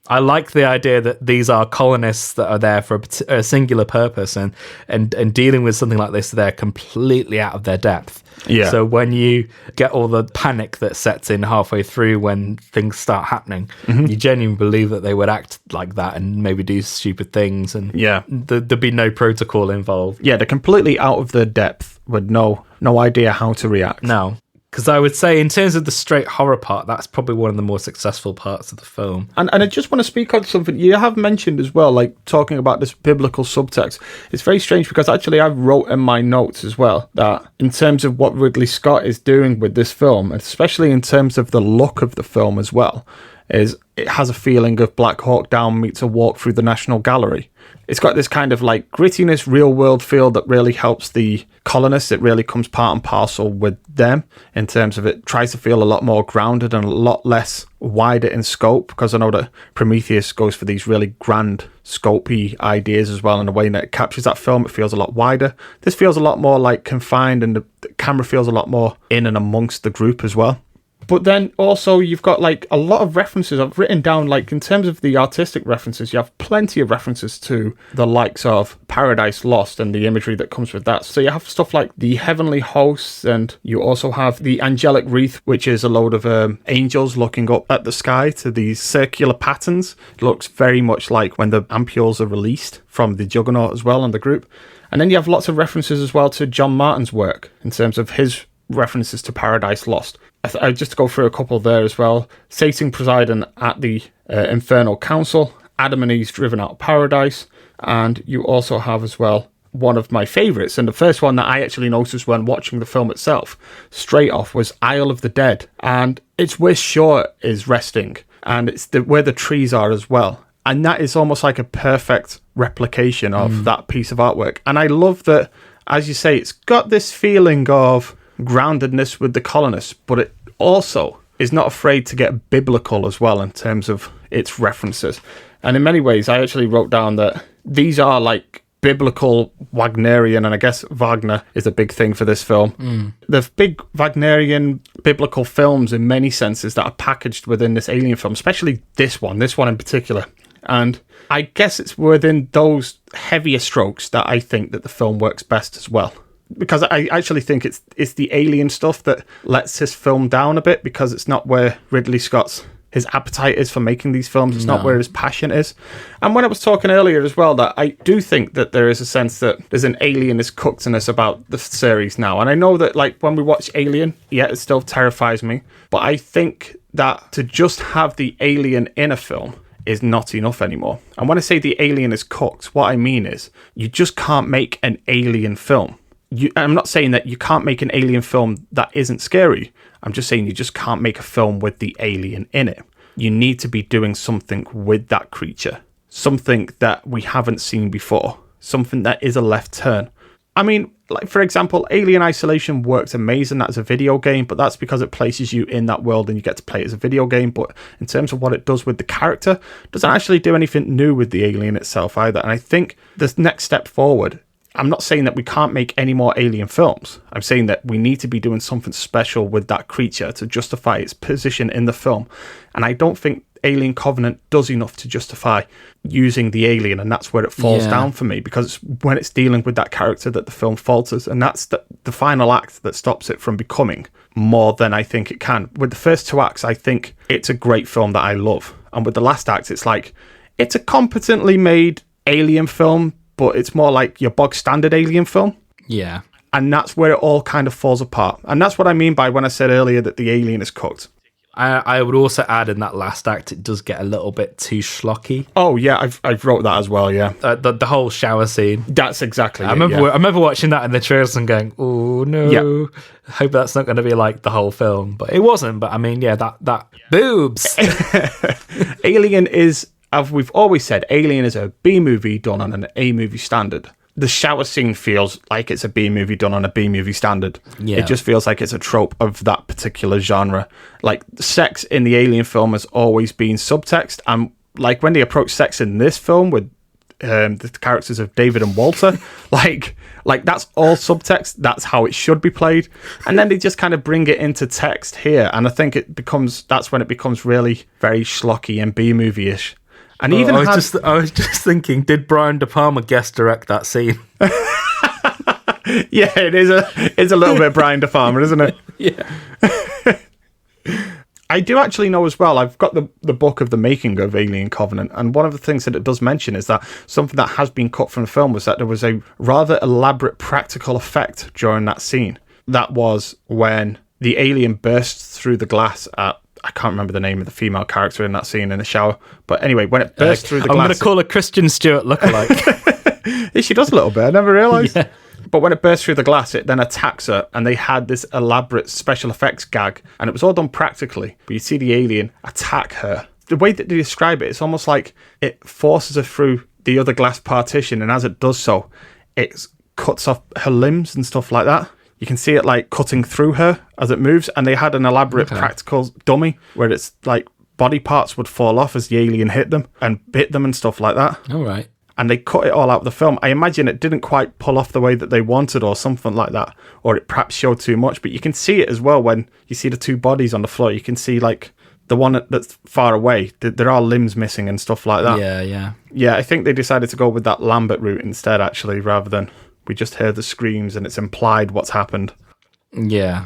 C: I like the idea that these are colonists that are there for a singular purpose, and dealing with something like this, they're completely out of their depth.
B: Yeah.
C: So when you get all the panic that sets in halfway through when things start happening, you genuinely believe that they would act like that and maybe do stupid things, and there'd be no protocol involved.
B: Yeah, they're completely out of their depth with no idea how to react.
C: No. Because I would say, in terms of the straight horror part, that's probably one of the more successful parts of the film.
B: And I just want to speak on something you have mentioned as well, like talking about this biblical subtext. It's very strange because actually I wrote in my notes as well that in terms of what Ridley Scott is doing with this film, especially in terms of the look of the film as well, is it has a feeling of Black Hawk Down meets A Walk Through the National Gallery. It's got this kind of like grittiness, real world feel that really helps the colonists. It really comes part and parcel with them in terms of it tries to feel a lot more grounded and a lot less wider in scope, because I know that Prometheus goes for these really grand scopy ideas as well, in a way that it captures that film. It feels a lot wider. This feels a lot more like confined, and the camera feels a lot more in and amongst the group as well. But then also you've got like a lot of references I've written down, like in terms of the artistic references, you have plenty of references to the likes of Paradise Lost and the imagery that comes with that. So you have stuff like the heavenly hosts, and you also have the angelic wreath, which is a load of angels looking up at the sky to these circular patterns. It looks very much like when the ampules are released from the Juggernaut as well, and the group. And then you have lots of references as well to John Martin's work in terms of his references to Paradise Lost. I just to go through a couple there as well. Satan presiding at the Infernal Council, Adam and Eve's driven out of paradise, and you also have as well one of my favourites, and the first one that I actually noticed when watching the film itself, straight off, was Isle of the Dead, and it's where Shaw is resting, and it's where the trees are as well. And that is almost like a perfect replication of that piece of artwork. And I love that, as you say, it's got this feeling of groundedness with the colonists, but it also is not afraid to get biblical as well in terms of its references. And in many ways, I actually wrote down that these are like biblical Wagnerian, and I guess Wagner is a big thing for this film. The big Wagnerian biblical films in many senses that are packaged within this Alien film, especially this one in particular. And I guess it's within those heavier strokes that I think that the film works best as well. Because I actually think it's the alien stuff that lets this film down a bit, because it's not where Ridley Scott's his appetite is for making these films. It's not where his passion is. And when I was talking earlier as well, that I do think that there is a sense that there's an alienist cookedness about the series now. And I know that like when we watch Alien, yeah, it still terrifies me. But I think that to just have the alien in a film is not enough anymore. And when I say the alien is cooked, what I mean is you just can't make an alien film. I'm not saying that you can't make an alien film that isn't scary. I'm just saying you just can't make a film with the alien in it. You need to be doing something with that creature. Something that we haven't seen before. Something that is a left turn. I mean, like for example, Alien Isolation works amazing. That's a video game, but that's because it places you in that world and you get to play it as a video game. But in terms of what it does with the character, it doesn't actually do anything new with the alien itself either. And I think the next step forward, I'm not saying that we can't make any more Alien films. I'm saying that we need to be doing something special with that creature to justify its position in the film. And I don't think Alien Covenant does enough to justify using the alien, and that's where it falls down for me, because it's when it's dealing with that character that the film falters, and that's the final act that stops it from becoming more than I think it can. With the first two acts, I think it's a great film that I love. And with the last act, it's like, it's a competently made Alien film, but it's more like your bog standard Alien film.
C: Yeah.
B: And that's where it all kind of falls apart. And that's what I mean by when I said earlier that the alien is cooked.
C: I would also add in that last act, it does get a little bit too schlocky.
B: Oh, yeah, I've wrote that as well, yeah.
C: The whole shower scene.
B: That's exactly
C: I remember watching that in the trailers and going, oh, no. Yeah. I hope that's not going to be like the whole film. But it wasn't. But I mean, yeah, that boobs.
B: Alien is, as we've always said, Alien is a B movie done on an A movie standard. The shower scene feels like it's a B movie done on a B movie standard. Yeah. It just feels like it's a trope of that particular genre. Like, sex in the Alien film has always been subtext. And like when they approach sex in this film with the characters of David and Walter, like that's all subtext. That's how it should be played. And then they just kind of bring it into text here. And I think that's when it becomes really very schlocky and B movie-ish. And even
C: I was just thinking, did Brian De Palma guest direct that scene?
B: Yeah, it's a little bit Brian De Palma, isn't it?
C: Yeah.
B: I do actually know as well, I've got the book of the making of Alien Covenant, and one of the things that it does mention is that something that has been cut from the film was that there was a rather elaborate practical effect during that scene. That was when the alien bursts through the glass at, I can't remember the name of the female character in that scene in the shower. But anyway, when it bursts through the glass...
C: I'm going to call her Kristen Stewart lookalike.
B: She does a little bit. I never realised. Yeah. But when it bursts through the glass, it then attacks her, and they had this elaborate special effects gag, and it was all done practically. But you see the alien attack her the way that they describe it, it's almost like it forces her through the other glass partition, and as it does so, it cuts off her limbs and stuff like that. You can see it like cutting through her as it moves, and they had an elaborate practical dummy where it's like body parts would fall off as the alien hit them and bit them and stuff like that.
C: All right.
B: And they cut it all out of the film. I imagine it didn't quite pull off the way that they wanted or something like that, or it perhaps showed too much, but you can see it as well when you see the two bodies on the floor. You can see like the one that's far away, there are limbs missing and stuff like that. Yeah, I think they decided to go with that Lambert route instead, actually, rather than we just heard the screams and it's implied what's happened.
C: Yeah.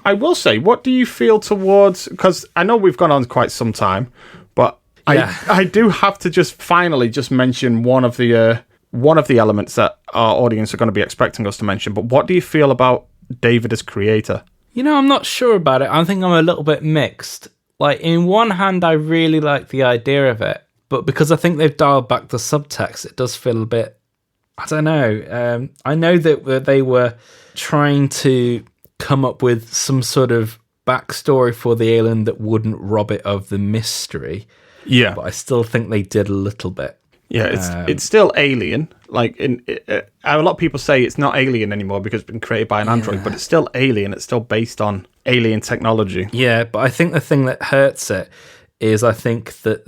B: I will say, what do you feel towards... Because I know we've gone on quite some time, but I do have to just finally just mention one of the elements that our audience are going to be expecting us to mention. But what do you feel about David as creator?
C: You know, I'm not sure about it. I think I'm a little bit mixed. Like, in one hand, I really like the idea of it, but because I think they've dialed back the subtext, it does feel a bit... I don't know. I know that they were trying to come up with some sort of backstory for the alien that wouldn't rob it of the mystery.
B: Yeah.
C: But I still think they did a little bit.
B: Yeah, it's still Alien. Like, a lot of people say it's not Alien anymore because it's been created by an android, but it's still Alien. It's still based on alien technology.
C: Yeah, but I think the thing that hurts it is I think that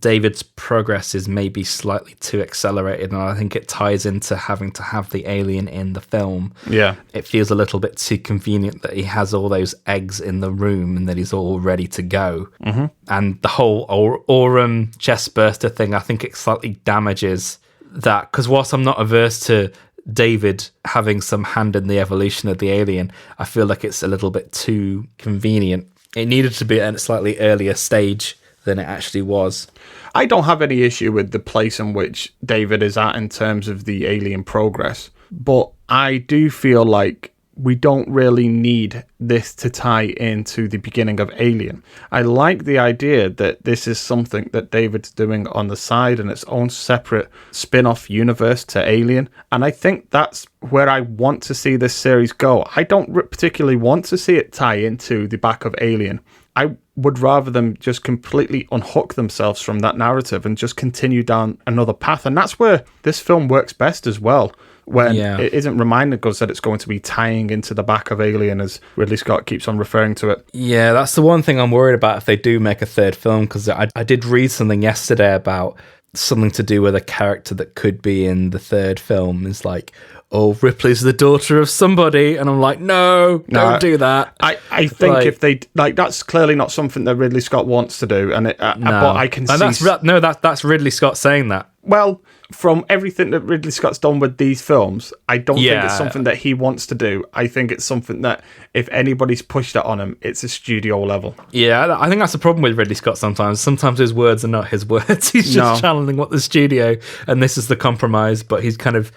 C: David's progress is maybe slightly too accelerated, and I think it ties into having to have the alien in the film. Yeah. It feels a little bit too convenient that he has all those eggs in the room and that he's all ready to go. Mm-hmm. And the whole Aurum chestburster thing, I think it slightly damages that, because whilst I'm not averse to David having some hand in the evolution of the alien, I feel like it's a little bit too convenient. It needed to be at a slightly earlier stage than it actually was.
B: I don't have any issue with the place in which David is at in terms of the alien progress, but I do feel like we don't really need this to tie into the beginning of Alien. I like the idea that this is something that David's doing on the side in its own separate spin-off universe to Alien, and I think that's where I want to see this series go. I don't particularly want to see it tie into the back of Alien. I would rather them just completely unhook themselves from that narrative and just continue down another path, and that's where this film works best as well. When it isn't reminding us that it's going to be tying into the back of Alien, as Ridley Scott keeps on referring to it.
C: Yeah, that's the one thing I'm worried about if they do make a third film, because I did read something yesterday about something to do with a character that could be in the third film. It's like, oh, Ripley's the daughter of somebody, and I'm like, no, don't do that.
B: I think if they that's clearly not something that Ridley Scott wants to do, and but I can see
C: that's Ridley Scott saying that.
B: Well, from everything that Ridley Scott's done with these films, I don't think it's something that he wants to do. I think it's something that if anybody's pushed it on him, it's a studio level.
C: Yeah, I think that's the problem with Ridley Scott sometimes. Sometimes his words are not his words. He's just channeling what the studio, and this is the compromise, but he's kind of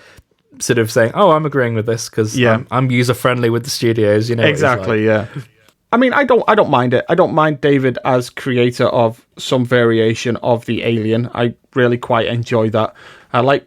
C: sort of saying, oh, I'm agreeing with this because I'm user-friendly with the studios. You know
B: exactly, yeah. I mean, I don't mind it. I don't mind David as creator of some variation of the Alien. I really quite enjoy that. I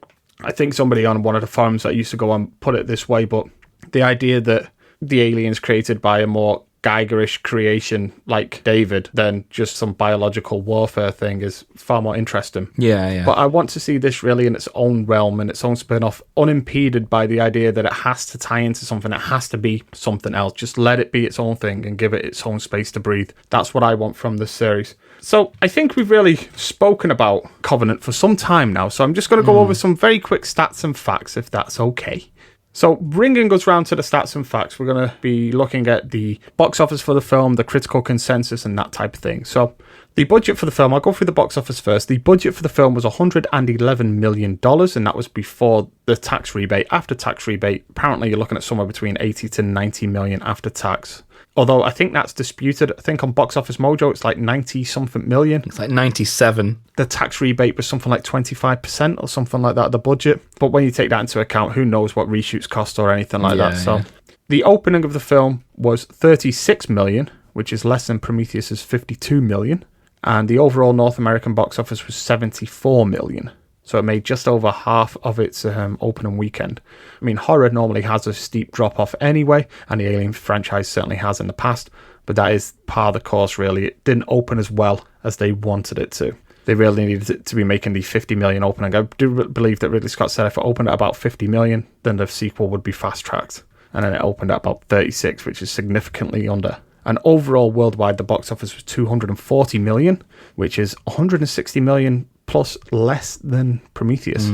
B: think somebody on one of the forums that used to go on put it this way, but the idea that the alien's created by a more Geigerish creation like David than just some biological warfare thing is far more interesting.
C: Yeah.
B: But I want to see this really in its own realm and its own spin-off, unimpeded by the idea that it has to tie into something. It has to be something else. Just let it be its own thing and give it its own space to breathe. That's what I want from this series. So I think we've really spoken about Covenant for some time now, so I'm just going to go over some very quick stats and facts, if that's okay. So, bringing us round to the stats and facts, we're going to be looking at the box office for the film, the critical consensus, and that type of thing. So, the budget for the film, I'll go through the box office first. The budget for the film was $111 million, and that was before the tax rebate. After tax rebate, apparently you're looking at somewhere between 80 to 90 million after tax. Although I think that's disputed. I think on Box Office Mojo, it's like 90-something million.
C: It's like 97.
B: The tax rebate was something like 25% or something like that, the budget. But when you take that into account, who knows what reshoots cost or anything like that. So the opening of the film was 36 million, which is less than Prometheus's 52 million. And the overall North American box office was 74 million. So it made just over half of its opening weekend. I mean, horror normally has a steep drop-off anyway, and the Alien franchise certainly has in the past, but that is par the course, really. It didn't open as well as they wanted it to. They really needed it to be making the 50 million opening. I do believe that Ridley Scott said if it opened at about 50 million, then the sequel would be fast-tracked. And then it opened at about 36, which is significantly under. And overall, worldwide, the box office was 240 million, which is 160 million plus less than Prometheus.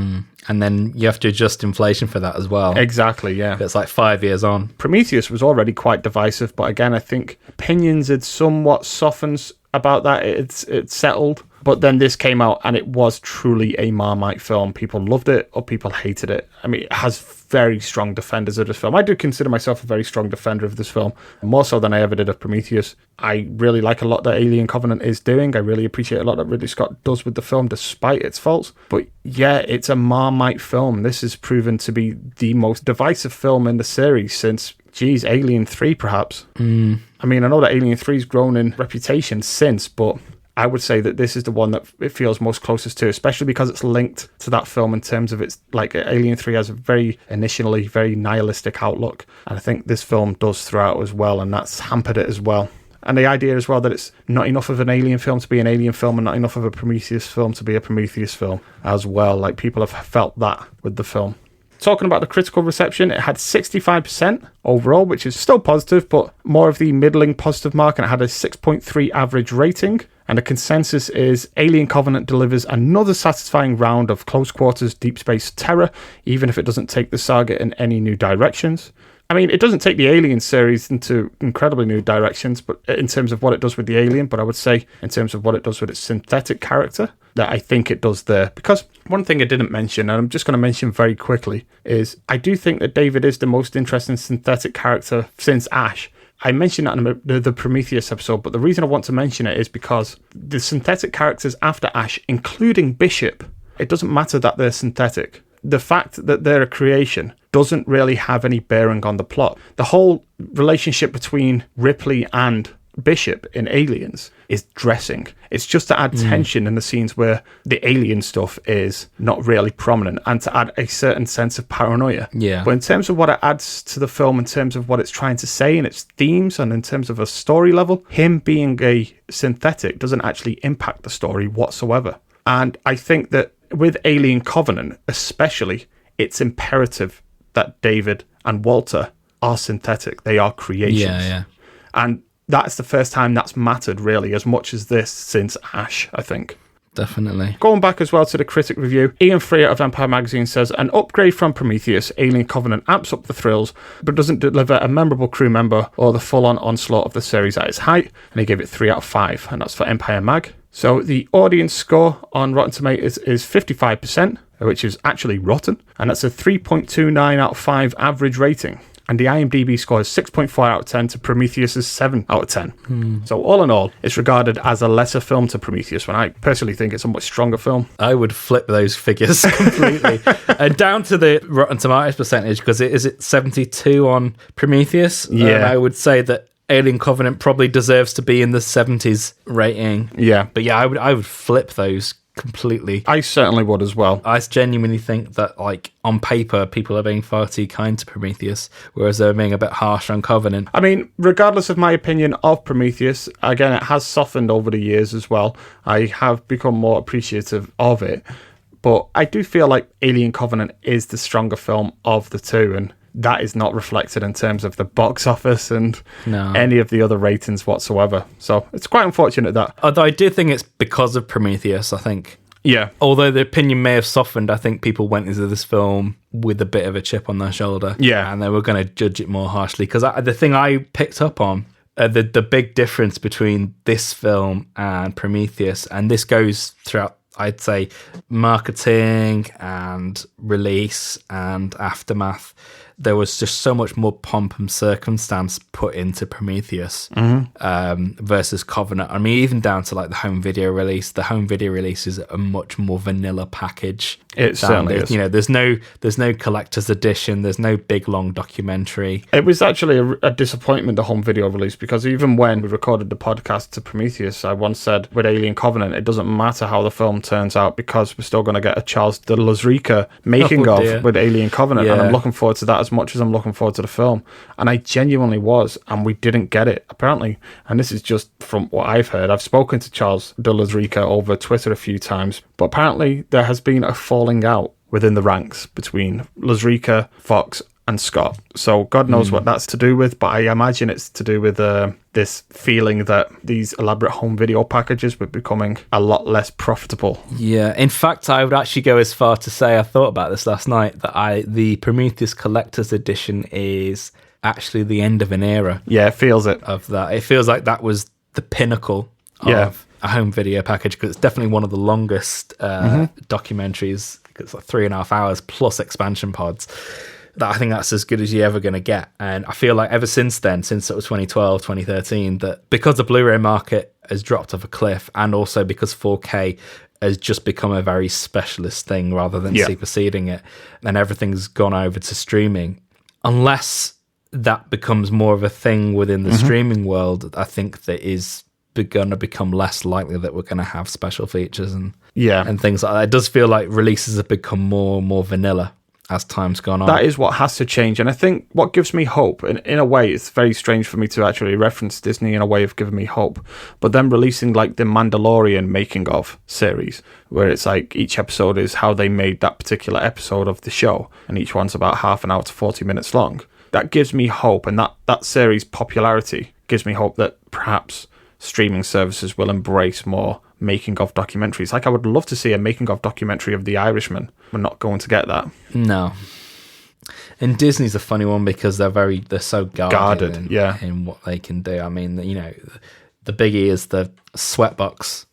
C: And then you have to adjust inflation for that as well.
B: Exactly, yeah.
C: It's like 5 years on.
B: Prometheus was already quite divisive, but again, I think opinions had somewhat softened about that. It's settled. But then this came out and it was truly a Marmite film. People loved it or people hated it. I mean, it has very strong defenders of this film. I do consider myself a very strong defender of this film, more so than I ever did of Prometheus. I really like a lot that Alien Covenant is doing. I really appreciate a lot that Ridley Scott does with the film, despite its faults. But yeah, it's a Marmite film. This is proven to be the most divisive film in the series since, Alien 3 perhaps. I mean, I know that Alien 3's grown in reputation since, but I would say that this is the one that it feels most closest to, especially because it's linked to that film in terms of its, like, Alien 3 has a very nihilistic outlook. And I think this film does throughout as well, and that's hampered it as well. And the idea as well that it's not enough of an Alien film to be an Alien film and not enough of a Prometheus film to be a Prometheus film as well. Like, people have felt that with the film. Talking about the critical reception, it had 65% overall, which is still positive, but more of the middling positive mark, and it had a 6.3 average rating. And the consensus is Alien Covenant delivers another satisfying round of close quarters deep space terror, even if it doesn't take the saga in any new directions. I mean, it doesn't take the Alien series into incredibly new directions, but in terms of what it does with the Alien, but I would say in terms of what it does with its synthetic character, that I think it does there. Because one thing I didn't mention, and I'm just going to mention very quickly, is I do think that David is the most interesting synthetic character since Ash. I mentioned that in the Prometheus episode, but the reason I want to mention it is because the synthetic characters after Ash, including Bishop, it doesn't matter that they're synthetic. The fact that they're a creation doesn't really have any bearing on the plot. The whole relationship between Ripley and Bishop in Aliens is dressing. It's just to add tension in the scenes where the alien stuff is not really prominent and to add a certain sense of paranoia.
C: Yeah.
B: But in terms of what it adds to the film, in terms of what it's trying to say and its themes, and in terms of a story level, him being a synthetic doesn't actually impact the story whatsoever. And I think that with Alien Covenant especially, it's imperative that David and Walter are synthetic. They are creations.
C: Yeah.
B: And that's the first time that's mattered really as much as this since Ash, I think.
C: Definitely.
B: Going back as well to the critic review, Ian Freer of Empire Magazine says, an upgrade from Prometheus, Alien Covenant amps up the thrills, but doesn't deliver a memorable crew member or the full-on onslaught of the series at its height, and he gave it 3 out of 5, and that's for Empire Mag. So the audience score on Rotten Tomatoes is 55%, which is actually rotten, and that's a 3.29 out of 5 average rating. And the IMDb score is 6.4 out of 10 to Prometheus' 7 out of 10. So all in all, it's regarded as a lesser film to Prometheus, when I personally think it's a much stronger film.
C: I would flip those figures completely. And down to the Rotten Tomatoes percentage, because is it 72 on Prometheus?
B: Yeah.
C: I would say that Alien Covenant probably deserves to be in the 70s rating.
B: Yeah.
C: But yeah, I would flip those completely.
B: I certainly would as well.
C: I genuinely think that, like, on paper, people are being far too kind to Prometheus, whereas they're being a bit harsh on Covenant.
B: I mean, regardless of my opinion of Prometheus, again, it has softened over the years as well. I have become more appreciative of it. But I do feel like Alien Covenant is the stronger film of the two, and that is not reflected in terms of the box office and any of the other ratings whatsoever. So it's quite unfortunate that.
C: Although I do think it's because of Prometheus, I think.
B: Yeah.
C: Although the opinion may have softened, I think people went into this film with a bit of a chip on their shoulder.
B: Yeah.
C: And they were going to judge it more harshly. Because the thing I picked up on, the big difference between this film and Prometheus, and this goes throughout, I'd say, marketing and release and aftermath, there was just so much more pomp and circumstance put into Prometheus versus Covenant. I mean, even down to like the home video release. The home video release is a much more vanilla package.
B: It certainly is.
C: You know, there's no collector's edition. There's no big long documentary.
B: It was actually a disappointment, the home video release, because even when we recorded the podcast to Prometheus, I once said with Alien Covenant, it doesn't matter how the film turns out, because we're still going to get a Charles de Lauzirika making of with Alien Covenant, and I'm looking forward to that as much as I'm looking forward to the film. And I genuinely was, and we didn't get it, apparently. And this is just from what I've heard. I've spoken to Charles de Lauzirika over Twitter a few times, but apparently there has been a falling out within the ranks between Lauzirika, Fox, and Scott. So God knows what that's to do with, but I imagine it's to do with this feeling that these elaborate home video packages were becoming a lot less profitable.
C: Yeah, in fact, I would actually go as far to say, I thought about this last night, that the Prometheus Collector's Edition is actually the end of an era.
B: Yeah, it feels it.
C: Of that. It feels like that was the pinnacle of a home video package, because it's definitely one of the longest documentaries. It's like 3.5 hours plus expansion pods. That I think that's as good as you're ever going to get. And I feel like ever since then, since it was 2012, 2013, that because the Blu-ray market has dropped off a cliff, and also because 4K has just become a very specialist thing rather than superseding it, and everything's gone over to streaming, unless that becomes more of a thing within the streaming world, I think that is going to become less likely that we're going to have special features and things like that. It does feel like releases have become more and more vanilla as time's gone on.
B: That is what has to change. And I think what gives me hope, and in a way it's very strange for me to actually reference Disney in a way of giving me hope, but them releasing like the Mandalorian making of series, where it's like each episode is how they made that particular episode of the show, and each one's about half an hour to 40 minutes long. That gives me hope, and that series' popularity gives me hope that perhaps streaming services will embrace more making of documentaries. Like, I would love to see a making of documentary of The Irishman. We're not going to get that.
C: No. And Disney's a funny one because they're so guarded in what they can do. I mean, you know, the biggie is the Sweatbox.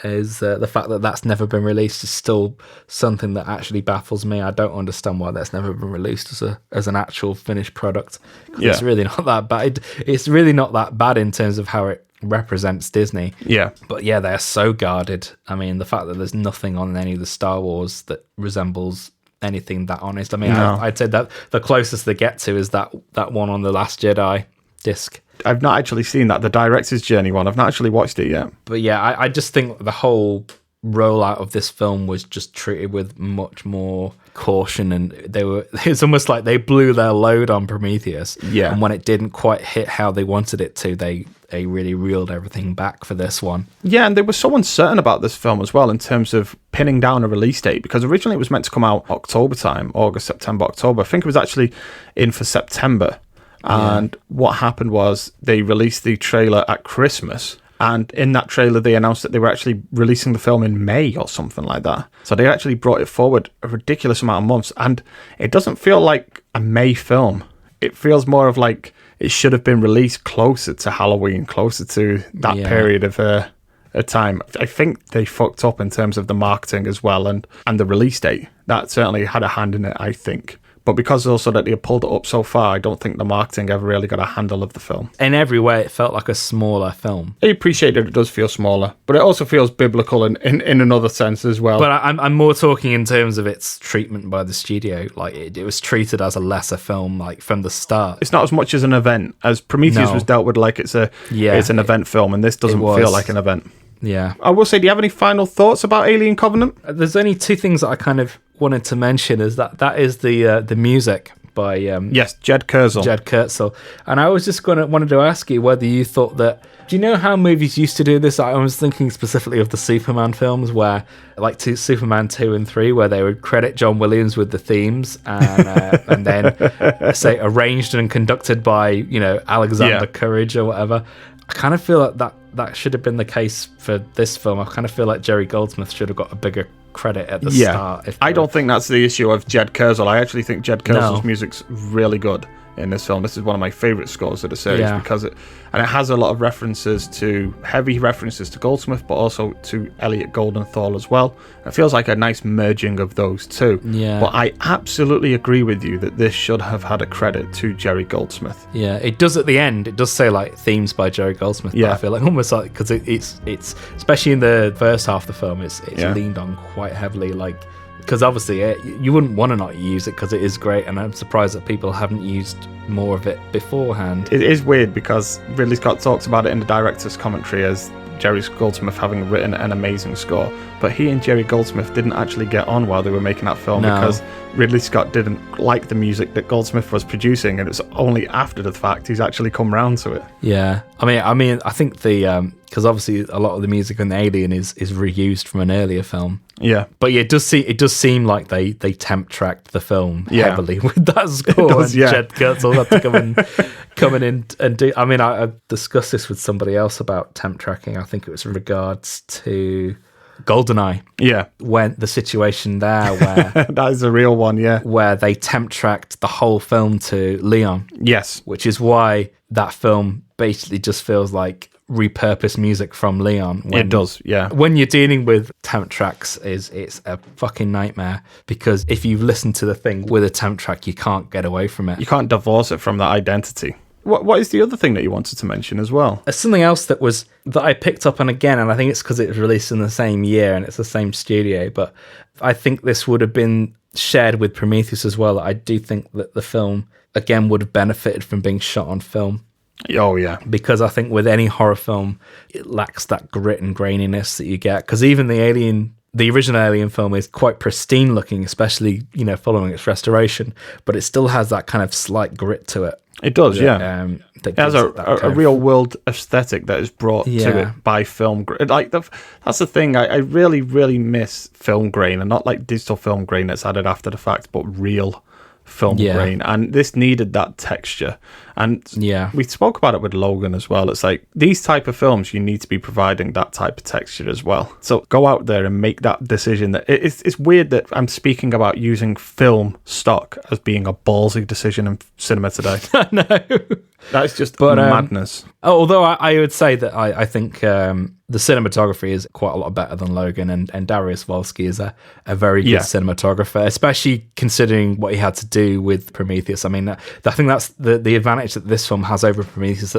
C: Is the fact that that's never been released is still something that actually baffles me. I don't understand why that's never been released as an actual finished product. It's really not that bad. It's really not that bad in terms of how it represents Disney.
B: Yeah.
C: But yeah, they're so guarded. I mean, the fact that there's nothing on any of the Star Wars that resembles anything that honest. I mean, I'd say that the closest they get to is that one on The Last Jedi disc.
B: I've not actually seen that, the Director's Journey one. I've not actually watched it yet.
C: But yeah, I just think the whole rollout of this film was just treated with much more caution, and it's almost like they blew their load on Prometheus.
B: Yeah.
C: And when it didn't quite hit how they wanted it to, they really reeled everything back for this one.
B: Yeah, and they were so uncertain about this film as well in terms of pinning down a release date, because originally it was meant to come out October time, August, September, October. I think it was actually in for September. And what happened was they released the trailer at Christmas, and in that trailer they announced that they were actually releasing the film in May or something like that. So they actually brought it forward a ridiculous amount of months, and it doesn't feel like a May film. It feels more of like it should have been released closer to Halloween, closer to that period of a time. I think they fucked up in terms of the marketing as well, and the release date. That certainly had a hand in it, I think. But because also that they pulled it up so far, I don't think the marketing ever really got a handle of the film.
C: In every way, it felt like a smaller film.
B: I appreciate that it does feel smaller, but it also feels biblical in another sense as well.
C: But I'm more talking in terms of its treatment by the studio. Like, it was treated as a lesser film, like, from the start.
B: It's not as much as an event, as Prometheus was dealt with like it's an event film, and this doesn't feel like an event.
C: Yeah.
B: I will say, do you have any final thoughts about Alien Covenant?
C: There's only two things that I kind of wanted to mention. Is that is the music by
B: Jed Kurzel.
C: And I was just wanted to ask you whether you thought that. Do you know how movies used to do this? I was thinking specifically of the Superman films, where like Superman 2 and 3, where they would credit John Williams with the themes, and then say arranged and conducted by Alexander Courage or whatever. I kind of feel like that should have been the case for this film. I kind of feel like Jerry Goldsmith should have got a bigger credit at the start.
B: I don't think that's the issue of Jed Kurzel. I actually think Jed Kurzel's music's really good in this film. This is one of my favourite scores of the series because it has a lot of heavy references to Goldsmith, but also to Elliot Goldenthal as well. It feels like a nice merging of those two.
C: Yeah.
B: But I absolutely agree with you that this should have had a credit to Jerry Goldsmith.
C: Yeah, it does at the end. It does say like themes by Jerry Goldsmith.
B: Yeah.
C: But I feel like almost like because it's especially in the first half of the film, it's leaned on quite heavily, like. Because obviously you wouldn't want to not use it because it is great, and I'm surprised that people haven't used more of it beforehand.
B: It is weird because Ridley Scott talks about it in the director's commentary as Jerry Goldsmith having written an amazing score, but he and Jerry Goldsmith didn't actually get on while they were making that film because Ridley Scott didn't like the music that Goldsmith was producing, and it was only after the fact he's actually come round to it.
C: Yeah, I mean, I think the because obviously a lot of the music in Alien is reused from an earlier film.
B: Yeah,
C: but yeah, it does seem like they temp tracked the film heavily with that score.
B: Does,
C: and Jed Kurtzel had to come in and do. I mean, I discussed this with somebody else about temp tracking. I think it was in regards to GoldenEye.
B: Yeah,
C: when the situation there where
B: that is a real one. Yeah,
C: where they temp tracked the whole film to Leon.
B: Yes,
C: which is why that film basically just feels like repurposed music from Leon.
B: It does, yeah.
C: When you're dealing with temp tracks, it's a fucking nightmare, because if you've listened to the thing with a temp track, you can't get away from it.
B: You can't divorce it from that identity. What is the other thing that you wanted to mention as well?
C: Something else that I picked up on again, and I think it's because it was released in the same year and it's the same studio, but I think this would have been shared with Prometheus as well. I do think that the film, again, would have benefited from being shot on film.
B: Oh, yeah.
C: Because I think with any horror film, it lacks that grit and graininess that you get. Because even the original Alien film is quite pristine looking, especially, following its restoration, but it still has that kind of slight grit to it.
B: It does, yeah. It has a real world aesthetic that is brought to it by film grain. That's the thing. I really, really miss film grain, and not like digital film grain that's added after the fact, but real film grain. And this needed that texture. And we spoke about it with Logan as well. It's like these type of films, you need to be providing that type of texture as well. So go out there and make that decision. That it's weird that I'm speaking about using film stock as being a ballsy decision in cinema today.
C: I know.
B: That's just madness.
C: Although I would say that I think the cinematography is quite a lot better than Logan, and Dariusz Wolski is a very good cinematographer, especially considering what he had to do with Prometheus. I mean, I think that's the advantage that this film has over Prometheus,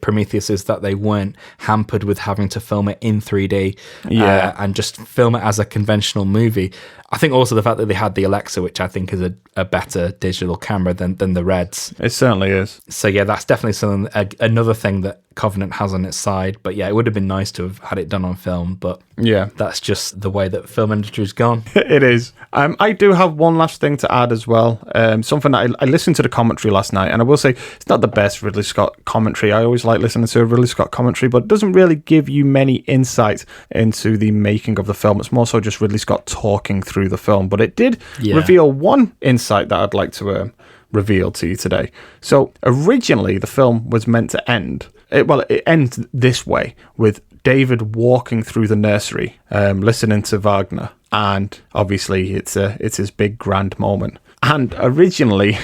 C: Prometheus is that they weren't hampered with having to film it in 3D and just film it as a conventional movie. I think also the fact that they had the Alexa, which I think is a better digital camera than the Reds.
B: It certainly is.
C: So yeah, that's definitely something, another thing that Covenant has on its side. But yeah, it would have been nice to have had it done on film, but that's just the way that film industry's gone.
B: It is. I do have one last thing to add as well. Something that I listened to the commentary last night, and I will say it's not the best Ridley Scott commentary. I always like listening to a Ridley Scott commentary, but it doesn't really give you many insight into the making of the film. It's more so just Ridley Scott talking through the film, but it did reveal one insight that I'd like to reveal to you today. So originally the film was meant to end. It ends this way, with David walking through the nursery, listening to Wagner, and obviously it's his big grand moment. And originally,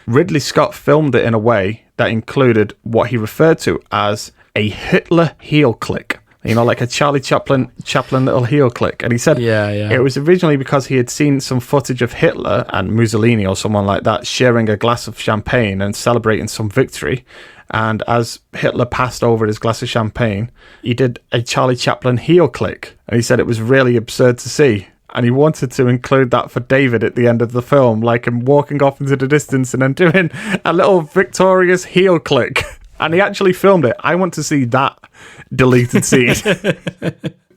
B: Ridley Scott filmed it in a way that included what he referred to as a Hitler heel click. Like a Charlie Chaplin little heel click. And he said it was originally because he had seen some footage of Hitler and Mussolini or someone like that sharing a glass of champagne and celebrating some victory. And as Hitler passed over his glass of champagne, he did a Charlie Chaplin heel click. And he said it was really absurd to see. And he wanted to include that for David at the end of the film, like him walking off into the distance and then doing a little victorious heel click. And he actually filmed it. I want to see that deleted scene.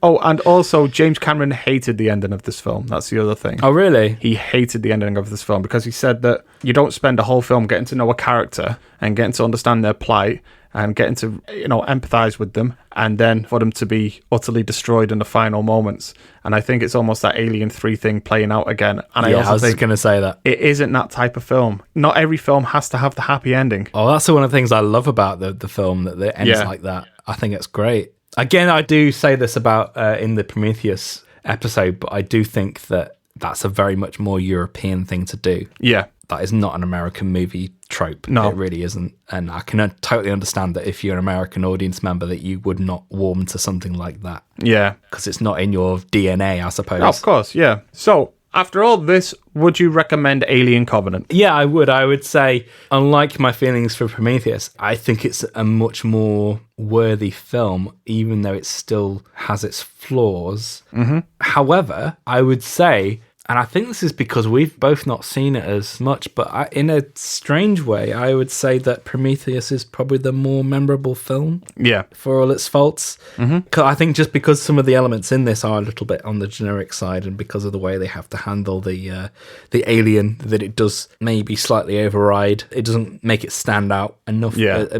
B: Oh, and also James Cameron hated the ending of this film. That's the other thing.
C: Oh, really?
B: He hated the ending of this film because he said that you don't spend a whole film getting to know a character and getting to understand their plight and getting to, empathize with them, and then for them to be utterly destroyed in the final moments. And I think it's almost that Alien 3 thing playing out again. And
C: I was just going to say that.
B: It isn't that type of film. Not every film has to have the happy ending.
C: Oh, that's one of the things I love about the film, that it ends like that. I think it's great. Again, I do say this about in the Prometheus episode, but I do think that that's a very much more European thing to do.
B: Yeah.
C: That is not an American movie trope.
B: No.
C: It really isn't. And I can totally understand that if you're an American audience member, that you would not warm to something like that.
B: Yeah.
C: Because it's not in your DNA, I suppose.
B: Of course, yeah. So, after all this, would you recommend Alien Covenant?
C: Yeah, I would. I would say, unlike my feelings for Prometheus, I think it's a much more worthy film, even though it still has its flaws. Mm-hmm. However, I would say, And I think this is because we've both not seen it as much, but in a strange way, I would say that Prometheus is probably the more memorable film.
B: Yeah.
C: For all its faults. Mm-hmm. I think just because some of the elements in this are a little bit on the generic side, and because of the way they have to handle the alien, that it does maybe slightly override. It doesn't make it stand out enough,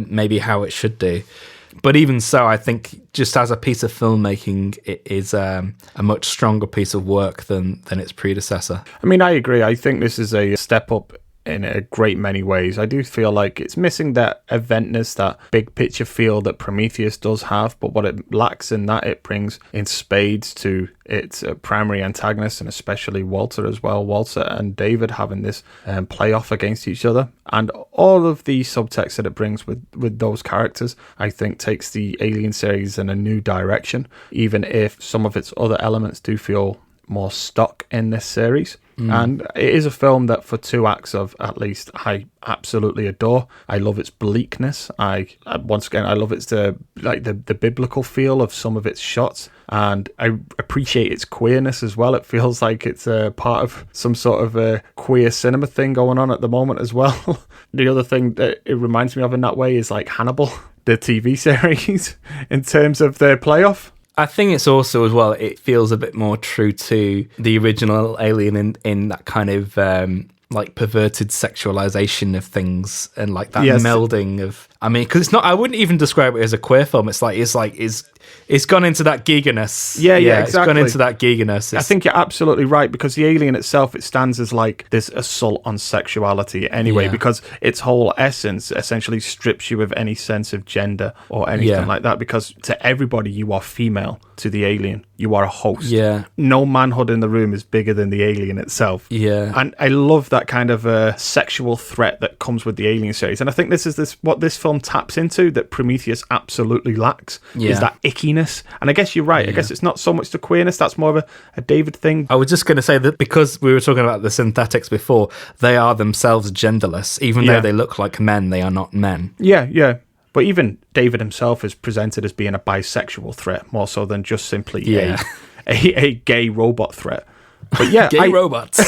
C: maybe how it should do. But even so, I think just as a piece of filmmaking, it is a much stronger piece of work than its predecessor.
B: I mean, I agree. I think this is a step up in a great many ways. I do feel like it's missing that eventness, that big picture feel that Prometheus does have, but what it lacks in that, it brings in spades to its primary antagonist, and especially Walter as well. Walter and David having this play off against each other, and all of the subtext that it brings with those characters, I think takes the Alien series in a new direction, even if some of its other elements do feel more stock in this series. And it is a film that for 2 acts of at least I absolutely adore. I love its bleakness. I love its the biblical feel of some of its shots, and I appreciate its queerness as well. It feels like it's a part of some sort of a queer cinema thing going on at the moment as well. The other thing that it reminds me of in that way is like Hannibal, the TV series, in terms of their playoff.
C: I think it's also, as well, it feels a bit more true to the original Alien in that kind of like perverted sexualization of things, and like that melding of, I mean, because it's not, I wouldn't even describe it as a queer film. It's gone into that giganess.
B: Yeah, exactly.
C: It's gone into that giganess.
B: I think you're absolutely right, because the Alien itself, it stands as like this assault on sexuality anyway, because its whole essence essentially strips you of any sense of gender or anything like that, because to everybody you are female. To the alien, you are a host. Yeah. No manhood in the room is bigger than the alien itself. Yeah. And I love that kind of sexual threat that comes with the Alien series. And I think this is what this film taps into that Prometheus absolutely lacks, is that ickiness. And I guess you're right. I guess it's not so much the queerness, that's more of a David thing.
C: I was just going to say that because we were talking about the synthetics before, they are themselves genderless. Even though they look like men, they are not men.
B: Yeah. But even David himself is presented as being a bisexual threat, more so than just simply a gay robot threat. But yeah,
C: gay robots.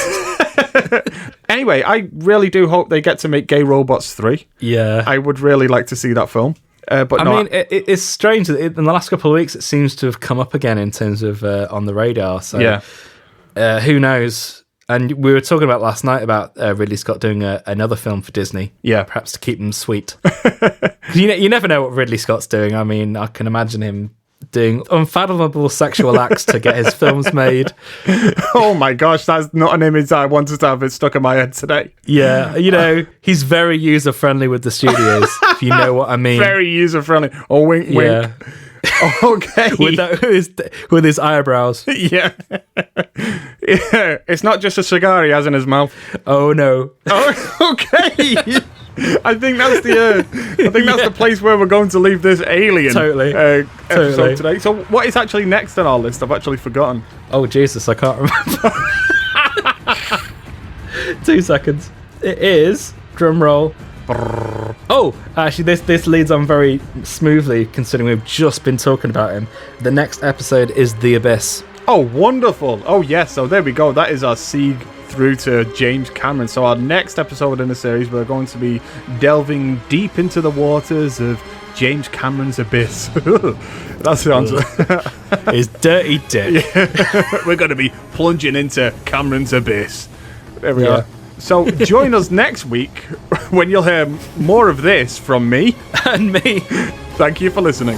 B: Anyway, I really do hope they get to make Gay Robots 3. Yeah. I would really like to see that film. But
C: I mean, it's strange that in the last couple of weeks it seems to have come up again in terms of on the radar. So who knows? And we were talking about last night about Ridley Scott doing another film for Disney. Yeah. Perhaps to keep them sweet. You never know what Ridley Scott's doing. I mean, I can imagine him doing unfathomable sexual acts to get his films made.
B: Oh my gosh, that's not an image that I wanted to have stuck in my head today.
C: Yeah, he's very user-friendly with the studios, if you know what I mean.
B: Very user-friendly. Oh, wink, wink. Okay.
C: with his eyebrows.
B: Yeah. It's not just a cigar he has in his mouth.
C: Oh no.
B: Oh, okay. I think that's the place where we're going to leave this Alien episode today. So what is actually next on our list? I've actually forgotten.
C: Oh Jesus, I can't remember. 2 seconds. It is, drum roll. Oh, actually, this leads on very smoothly, considering we've just been talking about him. The next episode is The Abyss.
B: Oh, wonderful. Oh, yes. So there we go. That is our sieg through to James Cameron. So our next episode in the series, we're going to be delving deep into the waters of James Cameron's Abyss. That's the answer.
C: His dirty dick.
B: Yeah. We're going to be plunging into Cameron's Abyss. There we are. So join us next week when you'll hear more of this from me
C: and me.
B: Thank you for listening.